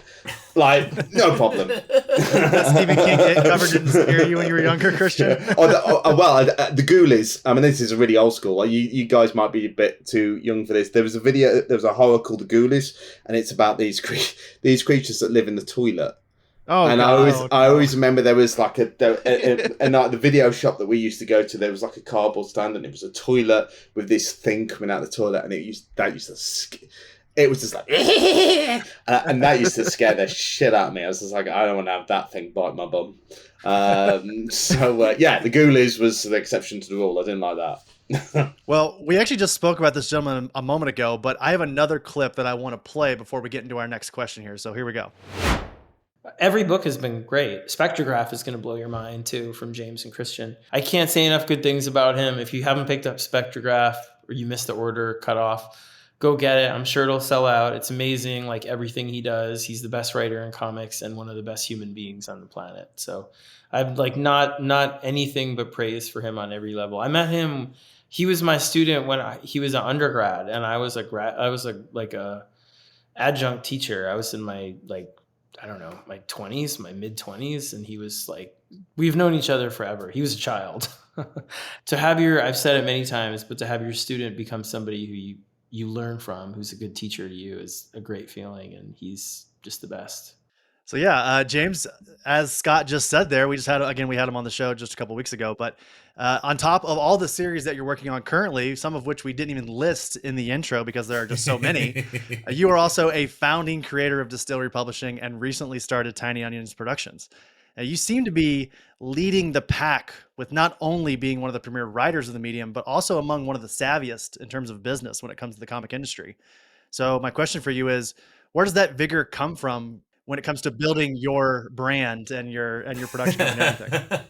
like, no problem. That Stephen King hit cover didn't scare you when you were younger, Christian? The Ghoulies. I mean, this is really old school. Like, you guys might be a bit too young for this. There was a horror called The Ghoulies, and it's about these creatures that live in the toilet. Oh, and God. I always remember there was like the video shop that we used to go to. There was like a cardboard stand, and it was a toilet with this thing coming out of the toilet, and it was just like, and that used to scare the shit out of me. I was just like, I don't want to have that thing bite my bum. The Ghoulies was the exception to the rule. I didn't like that. Well, we actually just spoke about this gentleman a moment ago, but I have another clip that I want to play before we get into our next question here. So here we go. Every book has been great. Spectrograph is going to blow your mind too, from James and Christian. I can't say enough good things about him. If you haven't picked up Spectrograph or you missed the order, cut off, go get it. I'm sure it'll sell out. It's amazing, like everything he does. He's the best writer in comics and one of the best human beings on the planet. So I've like not anything but praise for him on every level. I met him. He was my student when he was an undergrad, and I was a adjunct teacher. I was in my my 20s, my mid 20s. And he was like, we've known each other forever. He was a child. I've said it many times, but to have your student become somebody who you learn from, who's a good teacher to you, is a great feeling. And he's just the best. So yeah, James, as Scott just said there, we had him on the show just a couple weeks ago, but on top of all the series that you're working on currently, some of which we didn't even list in the intro because there are just so many, you are also a founding creator of Distillery Publishing and recently started Tiny Onions Productions. You seem to be leading the pack with not only being one of the premier writers of the medium, but also among one of the savviest in terms of business when it comes to the comic industry. So my question for you is, where does that vigor come from when it comes to building your brand and your production and everything?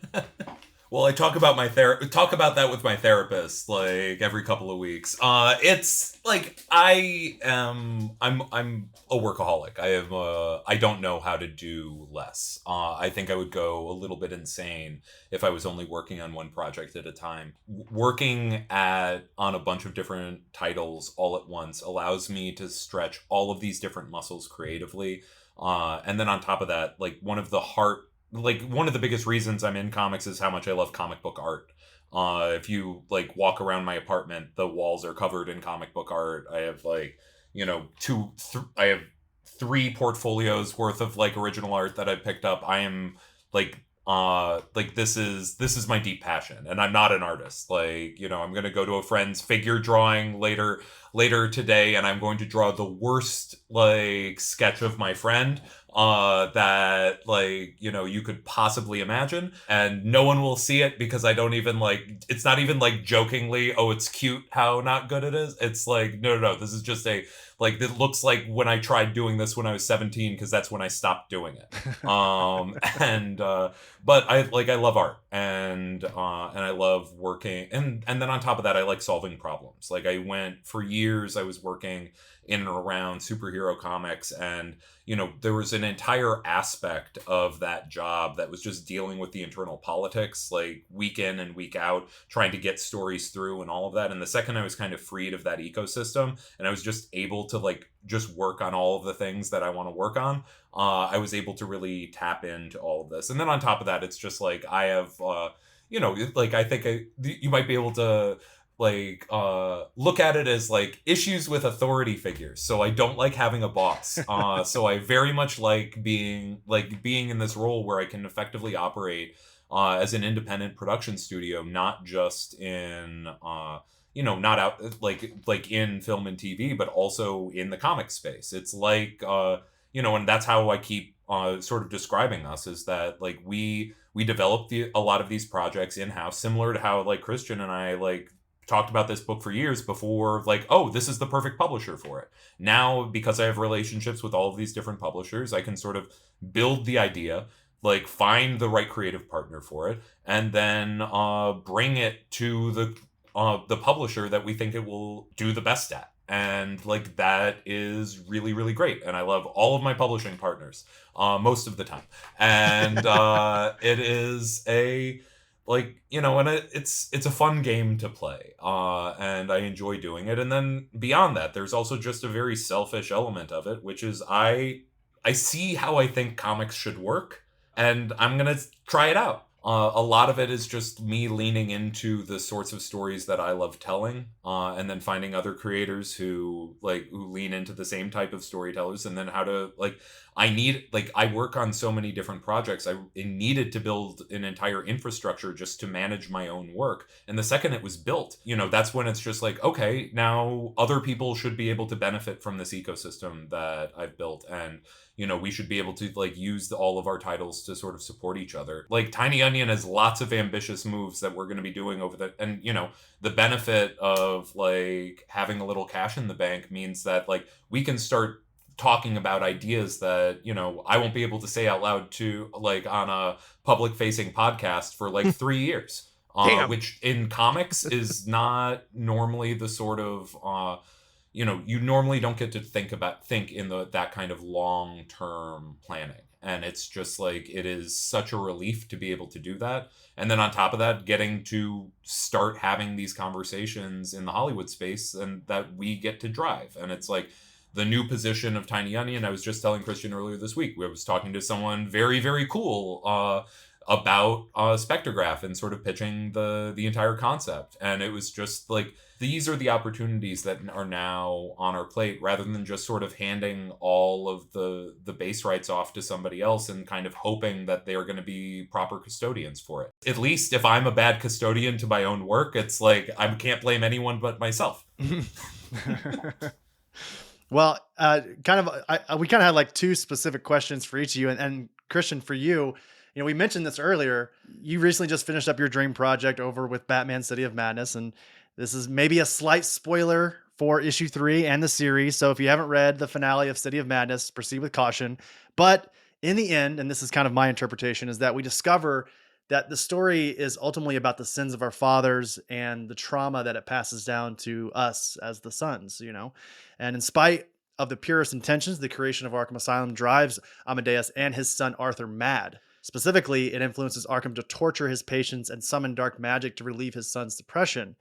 Well, I talk about that with my therapist like every couple of weeks. It's like I'm a workaholic. I don't know how to do less. I think I would go a little bit insane if I was only working on one project at a time. Working on a bunch of different titles all at once allows me to stretch all of these different muscles creatively. And then on top of that, one of the biggest reasons I'm in comics is how much I love comic book art. If you walk around my apartment, the walls are covered in comic book art. I have I have 3 portfolios worth of original art that I picked up. I am this is my deep passion, and I'm not an artist. I'm going to go to a friend's figure drawing later today, and I'm going to draw the worst sketch of my friend that you could possibly imagine, and no one will see it because I don't even it's not even jokingly, oh, it's cute how not good it is. It's no, this is just it looks like when I tried doing this when I was 17, because that's when I stopped doing it. But I love art, and I love working, and then on top of that, I like solving problems. For years I was working in and around superhero comics, and there was an entire aspect of that job that was just dealing with the internal politics, week in and week out, trying to get stories through and all of that. And the second I was kind of freed of that ecosystem, and I was just able to just work on all of the things that I want to work on, I was able to really tap into all of this. And then on top of that, it's just I have I think you might be able to look at it as issues with authority figures. So I don't like having a boss. So I very much like being in this role where I can effectively operate as an independent production studio, not just in not out in film and TV, but also in the comic space. It's and that's how I keep sort of describing us, is that we developed a lot of these projects in-house, similar to how Christian and I talked about this book for years before, oh, this is the perfect publisher for it. Now, because I have relationships with all of these different publishers, I can sort of build the idea, find the right creative partner for it, and then bring it to the publisher that we think it will do the best at. And that is really, really great. And I love all of my publishing partners most of the time. And it is like, and it's a fun game to play, and I enjoy doing it. And then beyond that, there's also just a very selfish element of it, which is I see how I think comics should work, and I'm gonna try it out. A lot of it is just me leaning into the sorts of stories that I love telling, and then finding other creators who lean into the same type of storytellers, and then how to I work on so many different projects. I needed to build an entire infrastructure just to manage my own work, and the second it was built, that's when it's just like, okay, now other people should be able to benefit from this ecosystem that I've built, and we should be able to use all of our titles to sort of support each other. Like Tiny Onion has lots of ambitious moves that we're going to be doing over and the benefit of having a little cash in the bank means that we can start talking about ideas that I won't be able to say out loud to on a public facing podcast for 3 years, which in comics is not normally the sort of you normally don't get to think in that kind of long-term planning. And it's just it is such a relief to be able to do that. And then on top of that, getting to start having these conversations in the Hollywood space and that we get to drive. And it's the new position of Tiny Onion. I was just telling Christian earlier this week, I was talking to someone very, very cool about spectrograph and sort of pitching the entire concept. And it was just these are the opportunities that are now on our plate, rather than just sort of handing all of the base rights off to somebody else and kind of hoping that they're going to be proper custodians for it. At least if I'm a bad custodian to my own work, it's I can't blame anyone but myself. Well, we kind of had two specific questions for each of you, and Christian, for you, we mentioned this earlier. You recently just finished up your dream project over with Batman City of Madness, and this is maybe a slight spoiler for issue 3 and the series. So if you haven't read the finale of City of Madness, proceed with caution. But in the end, and this is kind of my interpretation, is that we discover that the story is ultimately about the sins of our fathers and the trauma that it passes down to us as the sons, And in spite of the purest intentions, the creation of Arkham Asylum drives Amadeus and his son Arthur mad. Specifically, it influences Arkham to torture his patients and summon dark magic to relieve his son's depression.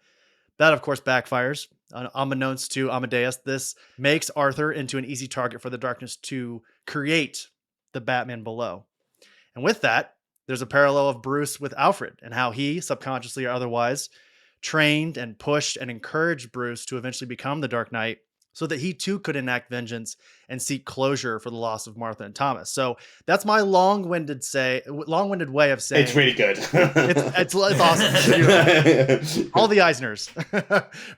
That, of course, backfires. Unbeknownst to Amadeus, this makes Arthur into an easy target for the darkness to create the Batman below. And with that, there's a parallel of Bruce with Alfred and how he, subconsciously or otherwise, trained and pushed and encouraged Bruce to eventually become the Dark Knight so that he too could enact vengeance and seek closure for the loss of Martha and Thomas. So that's my long-winded way of saying it's really good. it's awesome. It's beautiful. All the Eisners.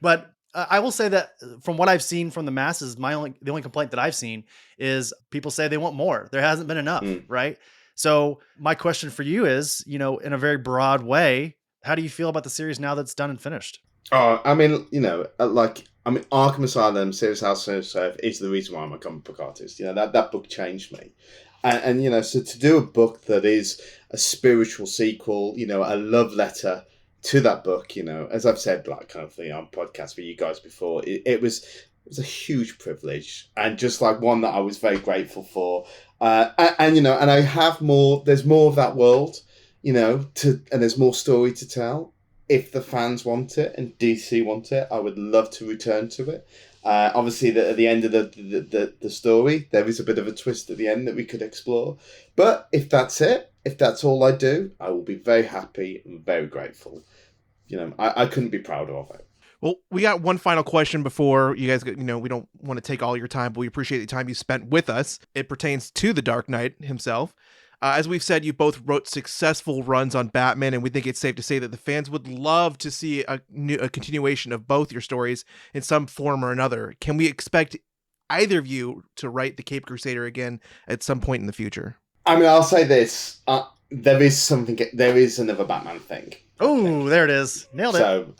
But I will say that from what I've seen from the masses, the only complaint that I've seen is people say they want more. There hasn't been enough, right? So my question for you is, in a very broad way, how do you feel about the series now that's done and finished? Oh, I mean, Arkham Asylum, Serious House Serve is the reason why I'm a comic book artist. That book changed me. And so to do a book that is a spiritual sequel, a love letter to that book, as I've said, kind of thing on podcasts with you guys before, it was a huge privilege and just one that I was very grateful for. And I have more, there's more of that world, and there's more story to tell. If the fans want it and DC want it, I would love to return to it. Obviously, at the end of the story, there is a bit of a twist at the end that we could explore. But if that's it, if that's all I do, I will be very happy and very grateful. I couldn't be prouder of it. Well, we got one final question before you guys, we don't want to take all your time, but we appreciate the time you spent with us. It pertains to the Dark Knight himself. As we've said, you both wrote successful runs on Batman, and we think it's safe to say that the fans would love to see a continuation of both your stories in some form or another. Can we expect either of you to write the Caped Crusader again at some point in the future? I mean, I'll say this. There is another Batman thing. Oh, there it is. Nailed it. So,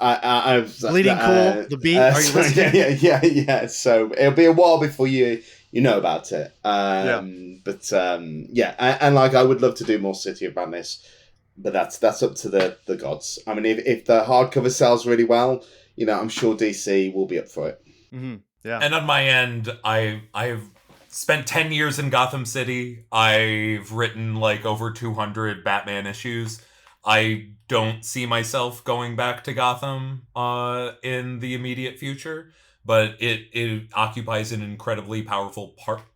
Bleeding Cool, the beat. Are you listening? Yeah. So it'll be a while before you know about it. But and I would love to do more City of Madness, but that's up to the gods. I mean, if the hardcover sells really well, I'm sure DC will be up for it. Mm-hmm. Yeah. And on my end, I've spent 10 years in Gotham City. I've written over 200 Batman issues. I don't see myself going back to Gotham in the immediate future, but it occupies an incredibly powerful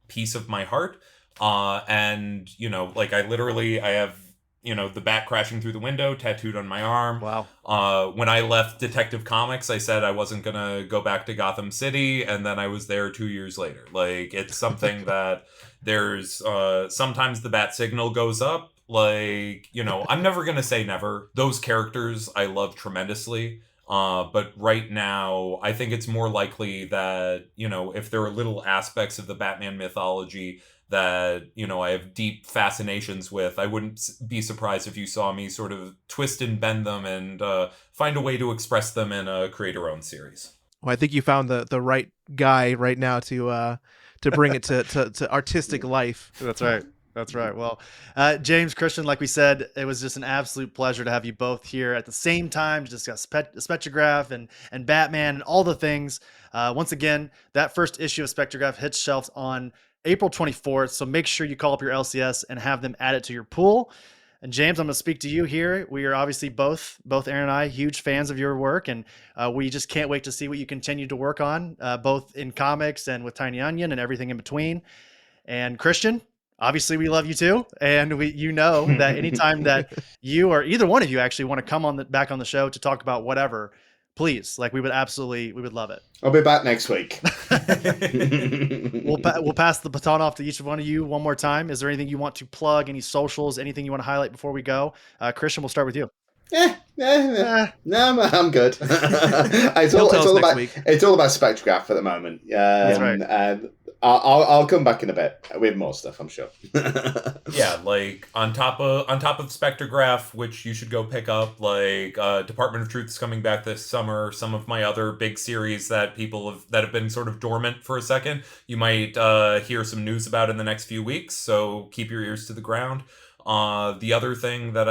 piece of my heart. And, you know, like I have, you know, the bat crashing through the window tattooed on my arm. Wow. When I left Detective Comics, I said I wasn't going to go back to Gotham City, and then I was there 2 years later. Like, it's something that there's sometimes the bat signal goes up. Like, you know, I'm never going to say never. Those characters I love tremendously. But right now, I think it's more likely that, you know, if there are little aspects of the Batman mythology that, you know, I have deep fascinations with, I wouldn't be surprised if you saw me sort of twist and bend them and find a way to express them in a creator-owned series. Well, I think you found the right guy right now to bring it to artistic life. That's right. That's right. Well, James, Christian, like we said, it was just an absolute pleasure to have you both here at the same time to discuss Spectrograph and Batman and all the things. Once again, that first issue of Spectrograph hits shelves on April 24th. So make sure you call up your LCS and have them add it to your pool. And James, I'm going to speak to you here. We are obviously both Aaron and I, huge fans of your work, and we just can't wait to see what you continue to work on, both in comics and with Tynion and everything in between. And Christian, obviously we love you too, and you know that anytime that you or either one of you actually want to come back on the show to talk about whatever, please, like we would love it. I'll be back next week. We'll pass the baton off to each one of you one more time. Is there anything you want to plug, any socials, anything you want to highlight before we go? Christian, we'll start with you. No, I'm good. It's all about Spectrograph at the moment. That's right. I'll come back in a bit with more stuff, I'm sure. Yeah, like on top of Spectrograph, which you should go pick up, like Department of Truth is coming back this summer. Some of my other big series that have been sort of dormant for a second, you might hear some news about in the next few weeks. So keep your ears to the ground. The other thing that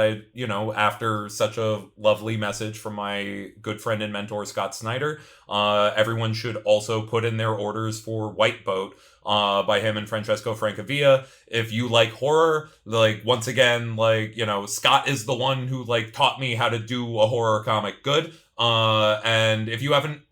after such a lovely message from my good friend and mentor, Scott Snyder, everyone should also put in their orders for White Boat, by him and Francesco Francavilla. If you like horror, like, once again, like, Scott is the one who, like, taught me how to do a horror comic good. And if you haven't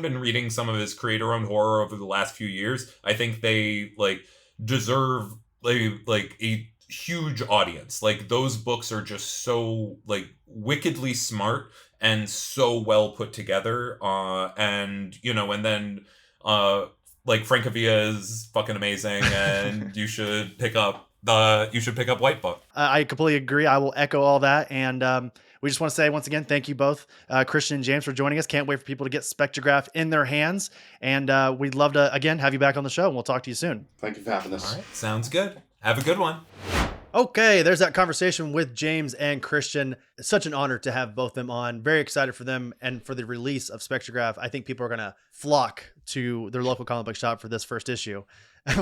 been reading some of his creator-owned horror over the last few years, I think they, like, deserve, like a huge audience. Like, those books are just so, like, wickedly smart and so well put together. And then Francavilla is fucking amazing, and you should pick up White Book. I completely agree. I will echo all that. And we just want to say once again, thank you both, Christian and James, for joining us. Can't wait for people to get Spectrograph in their hands. And we'd love to, again, have you back on the show, and we'll talk to you soon. Thank you for having us. All right, sounds good. Have a good one. Okay, there's that conversation with James and Christian. It's such an honor to have both them on. Very excited for them and for the release of Spectrograph. I think people are going to flock to their local comic book shop for this first issue.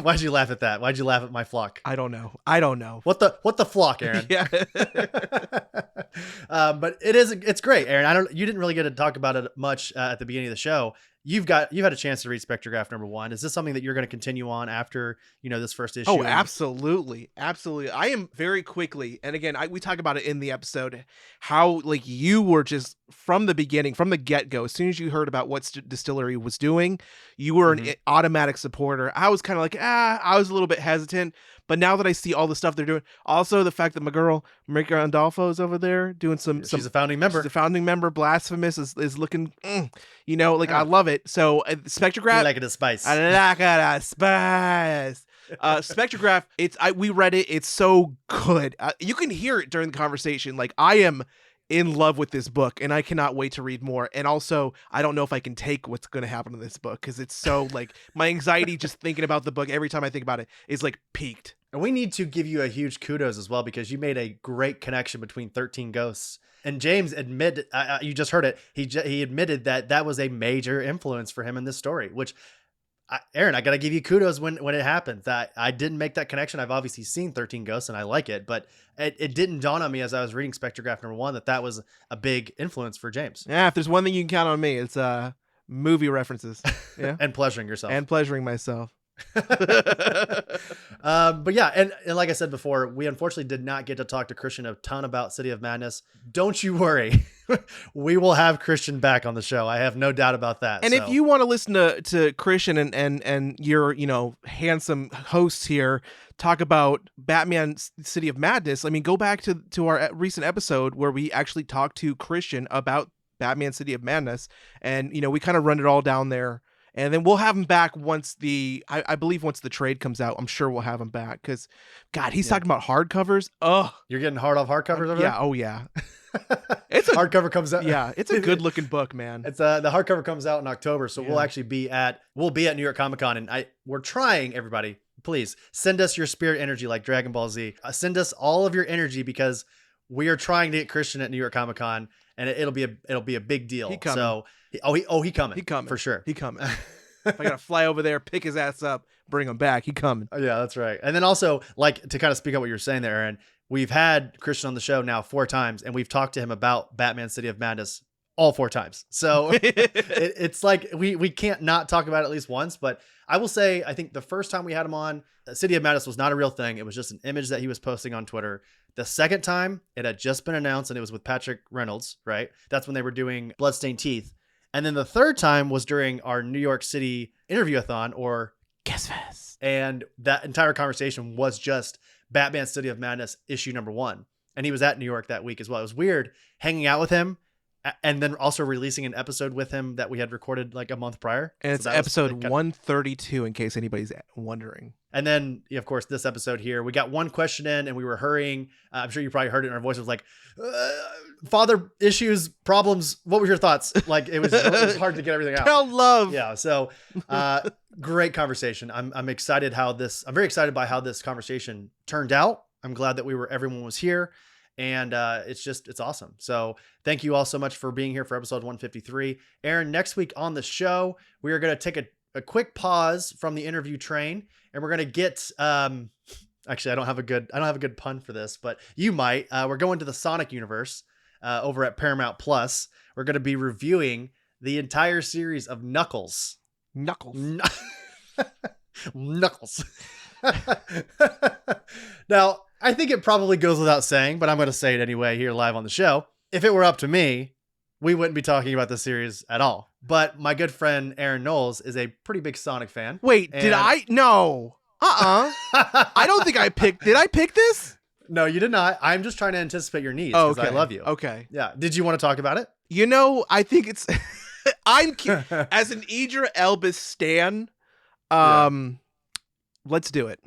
Why'd you laugh at that? Why'd you laugh at my flock? I don't know. What the flock, Aaron? Yeah. But it's great, Aaron. You didn't really get to talk about it much at the beginning of the show. You've had a chance to read Spectrograph #1. Is this something that you're going to continue on after, this first issue? Oh, absolutely. Absolutely. I am very quickly. And again, we talk about it in the episode, how, like, you were just from the beginning, from the get-go, as soon as you heard about what Distillery was doing, you were an automatic supporter. I was kind of like, I was a little bit hesitant, but now that I see all the stuff they're doing, also the fact that my girl, Marika Andolfo, is over there doing she's a founding member. She's a founding member. Blasphemous is looking, I love it. So Spectrograph. I like it a spice. I like it a spice. Spectrograph, we read it. It's so good. You can hear it during the conversation. Like, I am in love with this book, and I cannot wait to read more. And also, I don't know if I can take what's going to happen in this book, because it's so, like, my anxiety just thinking about the book every time I think about it is, like, peaked. And we need to give you a huge kudos as well, because you made a great connection between 13 Ghosts. And James admitted, you just heard it, he admitted that was a major influence for him in this story, which, Aaron, I got to give you kudos when it happened. That I didn't make that connection. I've obviously seen 13 Ghosts and I like it, but it didn't dawn on me as I was reading Spectrograph #1 that was a big influence for James. Yeah, if there's one thing you can count on me, it's movie references. Yeah. And pleasuring yourself. And pleasuring myself. But yeah, and like I said before, we unfortunately did not get to talk to Christian a ton about City of Madness. Don't you worry. We will have Christian back on the show. I have no doubt about that. And if you want to listen to Christian and your, handsome hosts here talk about Batman City of Madness, I mean, go back to our recent episode where we actually talked to Christian about Batman City of Madness. And, we kind of run it all down there. And then we'll have him back once I believe once the trade comes out. I'm sure we'll have him back because, God, he's talking about hardcovers. Oh, you're getting hard off hardcovers over there? Yeah. Oh, yeah. It's a hardcover comes out. Yeah, it's a good looking book, man. It's the hardcover comes out in October, so we'll actually be at New York Comic Con, and we're trying, everybody. Please send us your spirit energy like Dragon Ball Z. Send us all of your energy because we are trying to get Christian at New York Comic Con, and it'll be a big deal. He coming. So he coming. He coming for sure. He coming. If I gotta fly over there, pick his ass up, bring him back, he coming. Yeah, that's right. And then also, like, to kind of speak out what you're saying there, Aaron, we've had Christian on the show now 4 times, and we've talked to him about Batman City of Madness all 4 times. So it's like we can't not talk about it at least once. But I will say, I think the first time we had him on, City of Madness was not a real thing. It was just an image that he was posting on Twitter. The second time, it had just been announced, and it was with Patrick Reynolds, right? That's when they were doing Bloodstained Teeth. And then the third time was during our New York City interview-a-thon, or Guest Fest. And that entire conversation was just Batman City of Madness issue number 1. And he was at New York that week as well. It was weird hanging out with him and then also releasing an episode with him that we had recorded like a month prior. And it's episode 132 in case anybody's wondering. And then, of course, this episode here, we got one question in and we were hurrying. I'm sure you probably heard it in our voice. It was like, father issues, problems. What were your thoughts? Like, it was hard to get everything out. Tell love. Yeah. So great conversation. I'm very excited by how this conversation turned out. I'm glad that everyone was here. And it's awesome. So thank you all so much for being here for episode 153. Aaron, next week on the show, we are going to take a quick pause from the interview train, and we're going to get actually I don't have a good pun for this, but you might. We're going to the Sonic universe over at Paramount Plus. We're going to be reviewing the entire series of Knuckles. Knuckles. Now, I think it probably goes without saying, but I'm going to say it anyway here live on the show. If it were up to me, we wouldn't be talking about this series at all. But my good friend Aaron Knowles is a pretty big Sonic fan. Wait, did I? No. I don't think I picked. Did I pick this? No, you did not. I'm just trying to anticipate your needs because I love you. Okay. Yeah. Did you want to talk about it? I think it's. As an Idris Elba stan. Let's do it.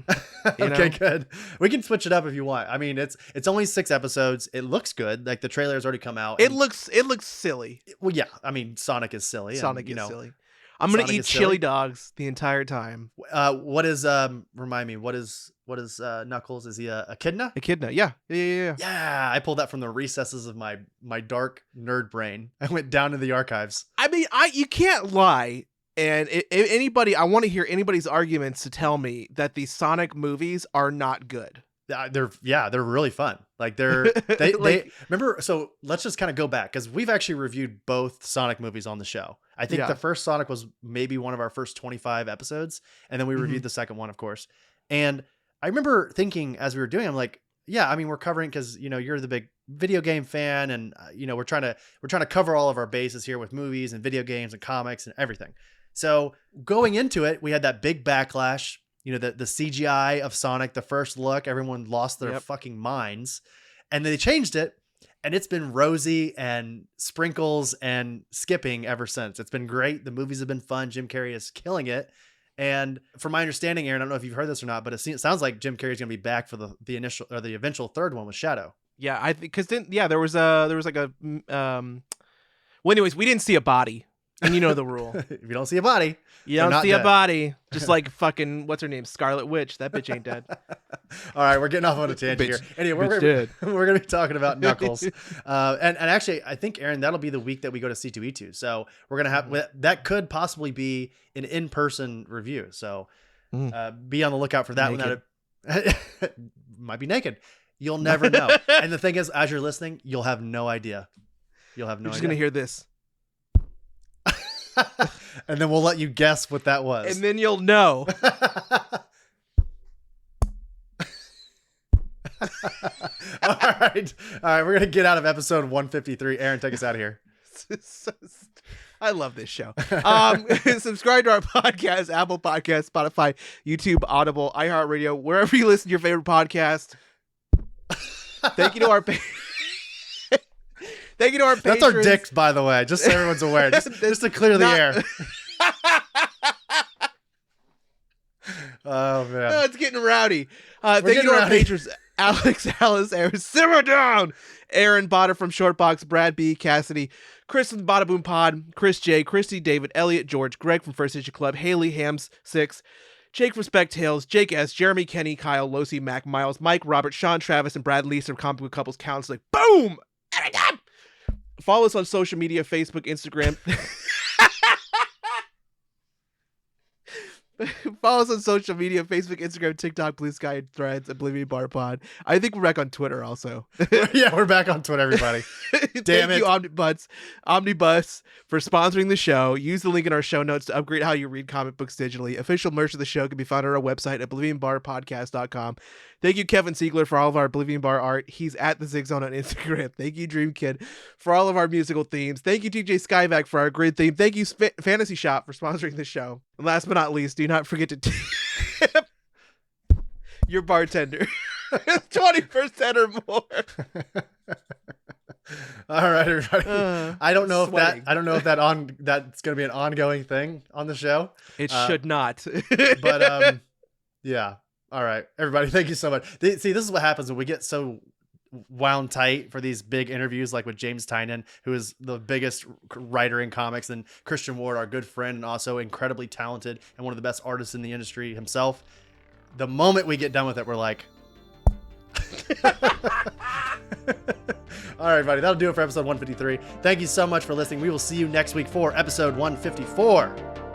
Okay, good. We can switch it up if you want. I mean, it's only 6 episodes. It looks good. Like the trailer's already come out. It looks silly. Well, yeah. I mean, Sonic is silly. Sonic is silly. I'm gonna eat chili dogs the entire time. What is remind me? What is Knuckles? Is he a echidna? Echidna. Yeah. Yeah. I pulled that from the recesses of my dark nerd brain. I went down to the archives. I mean, you can't lie. And I want to hear anybody's arguments to tell me that the Sonic movies are not good. They're really fun. Like they remember. So let's just kind of go back because we've actually reviewed both Sonic movies on the show. I think the first Sonic was maybe one of our first 25 episodes, and then we reviewed the second one, of course. And I remember thinking as we were doing, I'm like, yeah, I mean, we're covering because you're the big video game fan, and we're trying to cover all of our bases here with movies and video games and comics and everything. So going into it, we had that big backlash, the CGI of Sonic, the first look, everyone lost their fucking minds, and then they changed it, and it's been rosy and sprinkles and skipping ever since. It's been great. The movies have been fun. Jim Carrey is killing it. And from my understanding, Aaron, I don't know if you've heard this or not, but it sounds like Jim Carrey's going to be back for the initial or the eventual third one with Shadow. Yeah, I think because then there was like a well, anyways, we didn't see a body. And you know the rule. If you don't see a body, you don't see a body. Just like fucking, what's her name? Scarlet Witch. That bitch ain't dead. All right, we're getting off on a tangent here. Anyway, we're going to be talking about Knuckles. And actually, I think, Aaron, that'll be the week that we go to C2E2. So we're going to have, that could possibly be an in-person review. So be on the lookout for that one. Might be naked. You'll never know. And the thing is, as you're listening, you'll have no idea. You're just going to hear this. And then we'll let you guess what that was. And then you'll know. All right. We're going to get out of episode 153. Aaron, take us out of here. I love this show. Subscribe to our podcast, Apple Podcasts, Spotify, YouTube, Audible, iHeartRadio, wherever you listen to your favorite podcast. Thank you to our Thank you to our patrons. That's our dicks, by the way, just so everyone's aware. Just to clear the air. Oh, man. Oh, it's getting rowdy. Thank you to our patrons, Alex, Alice, Aaron, simmer down, Aaron, Botter from Shortbox, Brad B, Cassidy, Chris from the Bada Boom Pod, Chris J, Christy, David, Elliot, George, Greg from First Issue Club, Haley, Hams, 6, Jake from Spec Tales, Jake S, Jeremy, Kenny, Kyle, Losi, Mac, Miles, Mike, Robert, Sean, Travis, and Brad Lee from Comic Book Couples Counseling. Boom! Follow us on social media, Facebook, Instagram. Follow us on social media, Facebook, Instagram, TikTok, Blue Sky, Threads, Oblivion Bar Pod. I think we're back on Twitter also. Yeah, we're back on Twitter, everybody. Damn Thank you, Omnibus, for sponsoring the show. Use the link in our show notes to upgrade how you read comic books digitally. Official merch of the show can be found on our website at oblivionbarpodcast.com. Thank you, Kevin Siegler, for all of our Oblivion Bar art. He's at the Zig Zone on Instagram. Thank you, Dream Kid, for all of our musical themes. Thank you, TJ Skyvac, for our grid theme. Thank you, Fantasy Shop, for sponsoring the show. And last but not least, do not forget to tip your bartender 20% or more. All right, everybody. I don't know if that's going to be an ongoing thing on the show. It should not. But yeah. All right, everybody. Thank you so much. See, this is what happens when we get so wound tight for these big interviews, like with James Tynion, who is the biggest writer in comics, and Christian Ward, our good friend, and also incredibly talented and one of the best artists in the industry himself. The moment we get done with it, we're like, all right, everybody. That'll do it for episode 153. Thank you so much for listening. We will see you next week for episode 154.